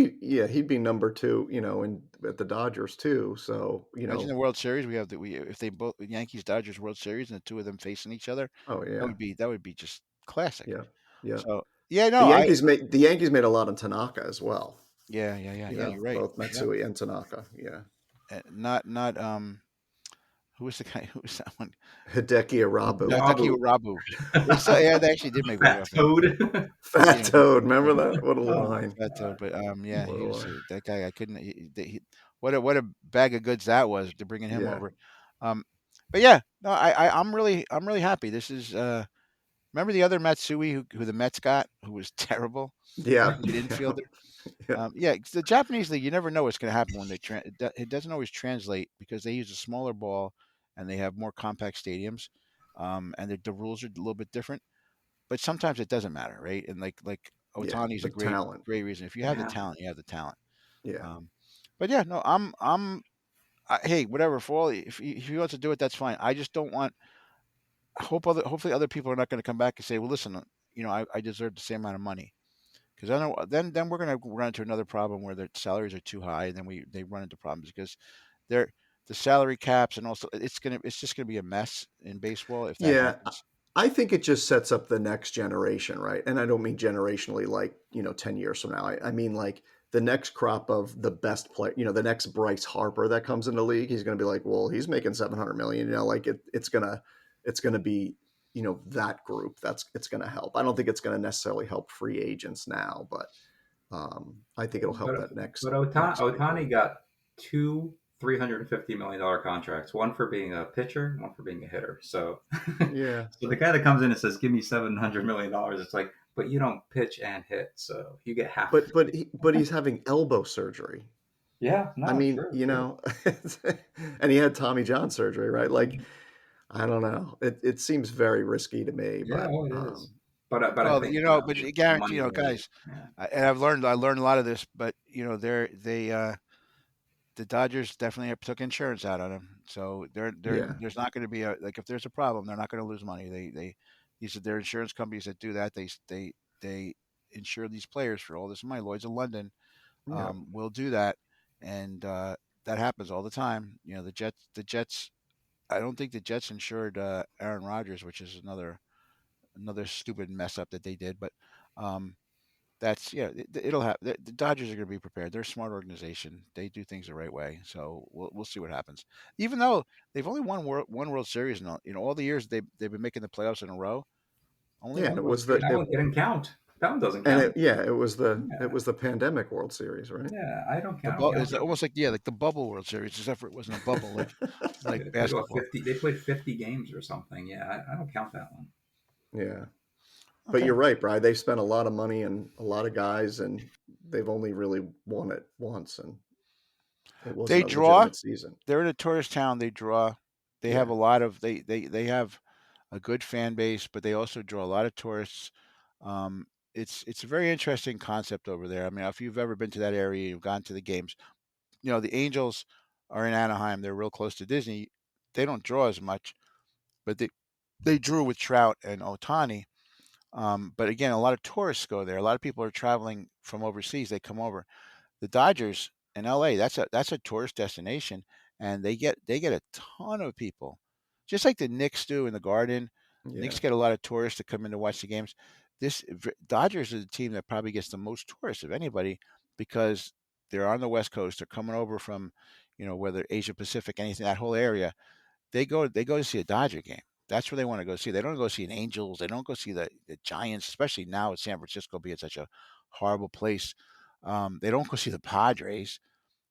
[SPEAKER 3] be number two, in at the Dodgers too. So,
[SPEAKER 2] Imagine the World Series we have that we if they both Yankees Dodgers World Series and the two of them facing each other,
[SPEAKER 3] oh yeah.
[SPEAKER 2] that would be just classic.
[SPEAKER 3] Yeah. Yeah.
[SPEAKER 2] So yeah, no, I
[SPEAKER 3] The Yankees made a lot of Tanaka as well.
[SPEAKER 2] yeah, yeah, yeah, yeah. You're right.
[SPEAKER 3] Both
[SPEAKER 2] Yeah,
[SPEAKER 3] Matsui and Tanaka. Yeah.
[SPEAKER 2] not who was the guy? Who was that one?
[SPEAKER 3] Hideki Arabu.
[SPEAKER 2] Taki
[SPEAKER 4] Rabu,
[SPEAKER 2] Rabu. Yeah, they actually did make money
[SPEAKER 4] Fat
[SPEAKER 2] off him.
[SPEAKER 4] Toad.
[SPEAKER 3] Fat
[SPEAKER 2] Yeah,
[SPEAKER 3] Toad. Remember that? What a
[SPEAKER 4] Oh my
[SPEAKER 3] line.
[SPEAKER 2] Fat Toad.
[SPEAKER 4] god.
[SPEAKER 2] But yeah,
[SPEAKER 3] What
[SPEAKER 2] he
[SPEAKER 3] a
[SPEAKER 2] was
[SPEAKER 3] line.
[SPEAKER 2] that guy. I couldn't. What a bag of goods that was to bringing him
[SPEAKER 3] Yeah.
[SPEAKER 2] over. Um, but yeah, no, I'm really happy. This is remember the other Matsui who the Mets got, who was terrible,
[SPEAKER 3] Yeah.
[SPEAKER 2] the
[SPEAKER 3] Yeah.
[SPEAKER 2] infielder.
[SPEAKER 3] Yeah.
[SPEAKER 2] Yeah, 'cause the Japanese league, you never know what's going to happen when it doesn't always translate because they use a smaller ball and they have more compact stadiums, and the rules are a little bit different. But sometimes it doesn't matter, right? And like
[SPEAKER 3] Yeah.
[SPEAKER 2] Otani's a
[SPEAKER 3] The talent.
[SPEAKER 2] great reason. If you have the
[SPEAKER 4] Yeah.
[SPEAKER 2] talent, you have the talent.
[SPEAKER 3] Yeah.
[SPEAKER 2] Um, but yeah, no, hey, whatever. For all if he wants to do it, that's fine. I just don't want. Hopefully other people are not going to come back and say, well, listen, I deserve the same amount of money. Because I know then we're going to run into another problem where their salaries are too high, and then they run into problems because they're the salary caps and also it's just gonna be a mess in baseball if that
[SPEAKER 3] Yeah.
[SPEAKER 2] happens.
[SPEAKER 3] I think it just sets up the next generation, right? And I don't mean generationally like, 10 years from now. I mean like the next crop of the best player, the next Bryce Harper that comes in the league, he's going to be like, well, he's making 700 million, like it's going to be, that group it's going to help. I don't think it's going to necessarily help free agents now, but I think it'll help
[SPEAKER 4] But
[SPEAKER 3] that next
[SPEAKER 4] but
[SPEAKER 3] coming group.
[SPEAKER 4] Otani got two $350 million contracts, one for being a pitcher, one for being a hitter. So,
[SPEAKER 3] Yeah.
[SPEAKER 4] so the guy that comes in and says, "Give me $700 million," it's like, but you don't pitch and hit, so you get half.
[SPEAKER 3] But he's having elbow surgery.
[SPEAKER 4] Yeah,
[SPEAKER 3] I
[SPEAKER 4] no,
[SPEAKER 3] mean,
[SPEAKER 4] true, true.
[SPEAKER 3] and he had Tommy John surgery, right? Like, I don't know. It seems very risky to me,
[SPEAKER 4] Yeah,
[SPEAKER 3] but
[SPEAKER 4] oh, it is. But I
[SPEAKER 2] Well,
[SPEAKER 4] think
[SPEAKER 2] but you
[SPEAKER 4] the
[SPEAKER 2] guarantee,
[SPEAKER 4] money wise,
[SPEAKER 2] guys,
[SPEAKER 4] yeah,
[SPEAKER 2] and I learned a lot of this, but the Dodgers definitely took insurance out on him, so
[SPEAKER 3] yeah,
[SPEAKER 2] there's not going to be if there's a problem, they're not going to lose money. These are their insurance companies that do that. They insure these players for all this money. Lloyd's of London
[SPEAKER 3] yeah,
[SPEAKER 2] will do that, and that happens all the time. The Jets. I don't think the Jets insured Aaron Rodgers, which is another stupid mess up that they did. But um, that's it'll have the Dodgers are going to be prepared. They're a smart organization. They do things the right way. So we'll see what happens. Even though they've only won one World Series in all the years they've been making the playoffs in a row. Only
[SPEAKER 3] yeah.
[SPEAKER 2] one
[SPEAKER 3] And
[SPEAKER 2] World Series
[SPEAKER 4] that
[SPEAKER 2] in a
[SPEAKER 4] one
[SPEAKER 2] row.
[SPEAKER 4] didn't count. That one doesn't count.
[SPEAKER 3] It
[SPEAKER 4] Yeah,
[SPEAKER 3] was the pandemic World Series, right?
[SPEAKER 4] yeah, I don't
[SPEAKER 2] The
[SPEAKER 4] count. I don't count
[SPEAKER 2] it's
[SPEAKER 4] that one.
[SPEAKER 2] almost like the bubble World Series, except for it wasn't a bubble like
[SPEAKER 4] They played what
[SPEAKER 2] basketball.
[SPEAKER 4] 50. They played 50 games or something. Yeah, I don't count that one.
[SPEAKER 3] Yeah, but
[SPEAKER 2] Okay,
[SPEAKER 3] you're right, Brian. They've spent a lot of money and a lot of guys, and they've only really won it once, and it
[SPEAKER 2] they
[SPEAKER 3] wasn't a
[SPEAKER 2] draw.
[SPEAKER 3] legitimate season.
[SPEAKER 2] They're in a tourist town. They draw. They have
[SPEAKER 3] Yeah,
[SPEAKER 2] a lot of they have a good fan base, but they also draw a lot of tourists. Um, it's a very interesting concept over there. I mean, if you've ever been to that area, you've gone to the games. The Angels are in Anaheim. They're real close to Disney. They don't draw as much, but they drew with Trout and Ohtani. But again, a lot of tourists go there. A lot of people are traveling from overseas. They come over. The Dodgers in LA, that's a tourist destination, and they get a ton of people, just like the Knicks do in the Garden.
[SPEAKER 3] yeah,
[SPEAKER 2] Knicks get a lot of tourists to come in to watch the games. Dodgers is the team that probably gets the most tourists of anybody because they're on the West Coast. They're coming over from, whether Asia Pacific, anything that whole area. They go to see a Dodger game. That's where they want to go see. They don't go see an Angels. They don't go see the Giants, especially now with San Francisco being such a horrible place. They don't go see the Padres.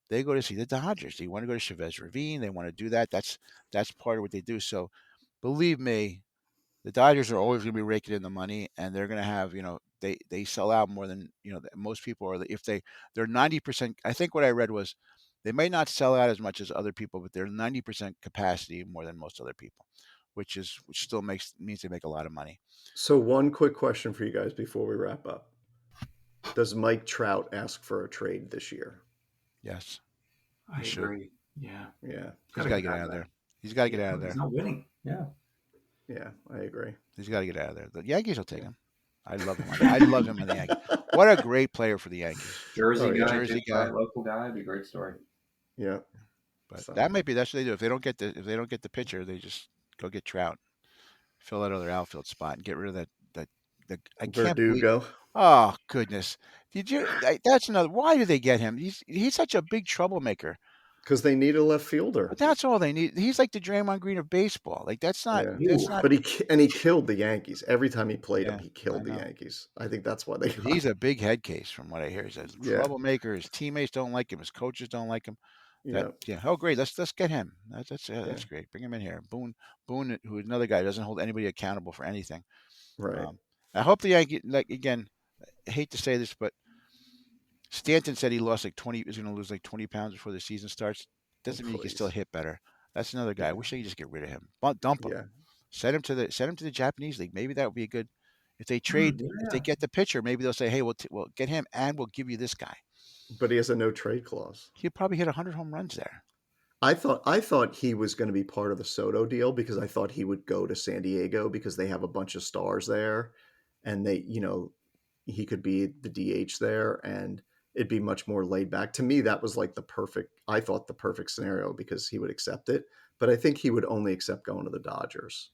[SPEAKER 2] They go to see the Dodgers. They want to go to Chavez Ravine. They want to do that. That's part of what they do. So believe me, the Dodgers are always going to be raking in the money, and they're going to have they sell out more than most people are. If they're 90%. I think what I read was they may not sell out as much as other people, but they're 90% capacity more than most other people, which still means they make a lot of money.
[SPEAKER 3] So one quick question for you guys before we wrap up: does Mike Trout ask for a trade this year?
[SPEAKER 2] Yes, he
[SPEAKER 4] I
[SPEAKER 2] should.
[SPEAKER 4] agree. Yeah,
[SPEAKER 3] Yeah,
[SPEAKER 2] He's
[SPEAKER 4] gotta
[SPEAKER 2] got to
[SPEAKER 4] get
[SPEAKER 2] get
[SPEAKER 4] out
[SPEAKER 2] out
[SPEAKER 4] of
[SPEAKER 2] of there.
[SPEAKER 4] there.
[SPEAKER 2] He's got to
[SPEAKER 4] Yeah,
[SPEAKER 2] get out of
[SPEAKER 4] he's
[SPEAKER 2] there.
[SPEAKER 4] not winning.
[SPEAKER 3] Yeah, I agree.
[SPEAKER 2] He's got to get out of there. The Yankees will take him. I love him. I love him on the Yankees. What a great player for the Yankees.
[SPEAKER 4] Jersey guy,
[SPEAKER 2] Jersey guy,
[SPEAKER 4] local guy. It'd be a great story.
[SPEAKER 3] Yeah.
[SPEAKER 2] but
[SPEAKER 3] So.
[SPEAKER 2] that's what they do. If they don't get the pitcher, they just go get Trout, fill that other outfield spot, and get rid of that. I can't believe.
[SPEAKER 3] Verdugo.
[SPEAKER 2] Oh goodness! That's another. Why do they get him? He's such a big troublemaker.
[SPEAKER 3] Because they need a left fielder.
[SPEAKER 2] But that's all they need. He's like the Draymond Green of baseball. Like that's not.
[SPEAKER 3] But he killed the Yankees every time he played them. He killed the Yankees. I think that's why they.
[SPEAKER 2] He's a big head case from what I hear. He's a troublemaker. His teammates don't like him. His coaches don't like him. Oh, great. Let's get him. That's great. Bring him in here. Boone, who's another guy, doesn't hold anybody accountable for anything.
[SPEAKER 3] Right.
[SPEAKER 2] I hope the Yankees. Like again, I hate to say this, but Stanton said he lost like 20. He's going to lose like 20 pounds before the season starts. Doesn't mean he can still hit better. That's another guy. I wish they could just get rid of him. Dump him. Yeah. Send him to the Japanese league. Maybe that would be a good. If they trade, if they get the pitcher, maybe they'll say, "Hey, we'll get him, and we'll give you this guy."
[SPEAKER 3] But he has a no trade clause.
[SPEAKER 2] He'd probably hit 100 home runs there.
[SPEAKER 3] I thought he was going to be part of the Soto deal because I thought he would go to San Diego because they have a bunch of stars there, and he could be the DH there, and it'd be much more laid back. To me, that was like the perfect scenario because he would accept it. But I think he would only accept going to the Dodgers.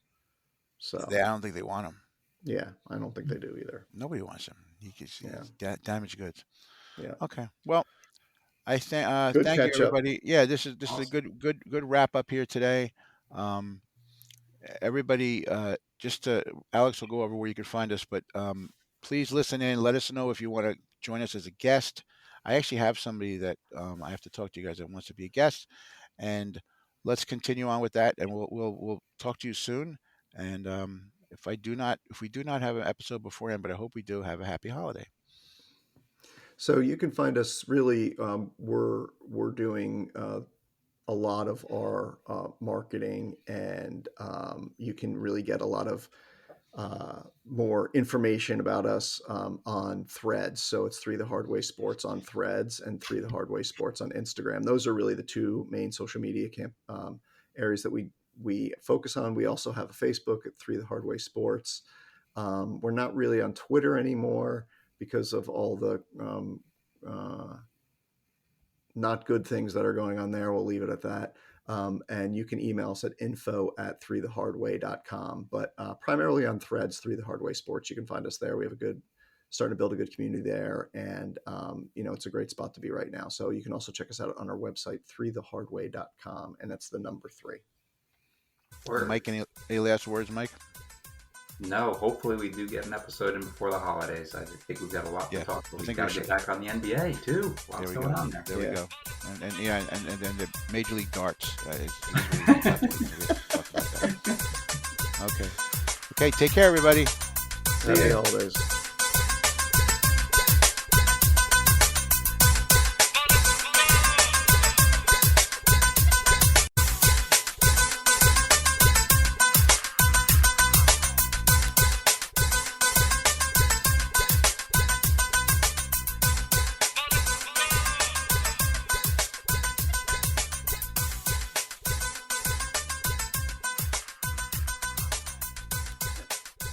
[SPEAKER 3] So
[SPEAKER 2] I don't think they want him.
[SPEAKER 3] Yeah, I don't think they do either.
[SPEAKER 2] Nobody wants him. He's damaged goods.
[SPEAKER 3] Yeah.
[SPEAKER 2] Okay. Well, I thank you everybody. Yeah, this is a good wrap up here today. Everybody, Alex will go over where you can find us, but please listen in. Let us know if you want to join us as a guest. I actually have somebody that I have to talk to you guys that wants to be a guest, and let's continue on with that. And we'll talk to you soon. And if we do not have an episode beforehand, but I hope we do, have a happy holiday.
[SPEAKER 3] So you can find us really. We're doing a lot of our marketing, and you can really get a lot of more information about us on Threads. So it's 3 The Hard Way Sports on Threads and 3 The Hard Way Sports on Instagram. Those are really the two main social media areas that we focus on. We also have a Facebook at 3 The Hard Way Sports. We're not really on Twitter anymore because of all the not good things that are going on there. We'll leave it at that. And you can email us at info@3thehardway.com, but primarily on Threads, 3 The Hard Way Sports. You can find us there. We have starting to build a good community there. And, it's a great spot to be right now. So you can also check us out on our website, 3thehardway.com. And that's the number 3.
[SPEAKER 2] Mike, any last words, Mike?
[SPEAKER 4] No, hopefully we do get an episode in before the holidays. I think we've got a lot to talk about. We've got to get back on the NBA too. Lots going on there.
[SPEAKER 2] There we go. And then the Major League Darts. Okay. Take care, everybody.
[SPEAKER 3] Happy holidays.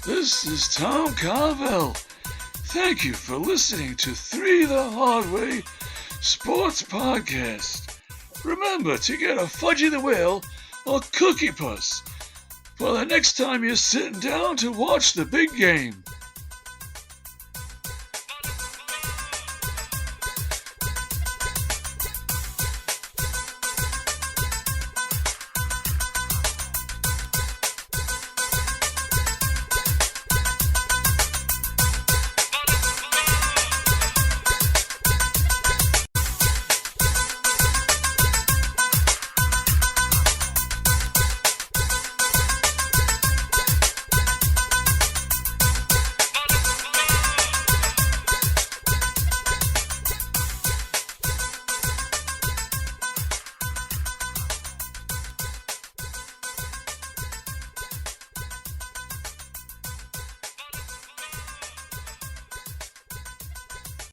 [SPEAKER 1] This is Tom Carvel. Thank you for listening to 3 The Hard Way Sports Podcast. Remember to get a Fudgy the Whale or Cookie Puss for the next time you're sitting down to watch the big game.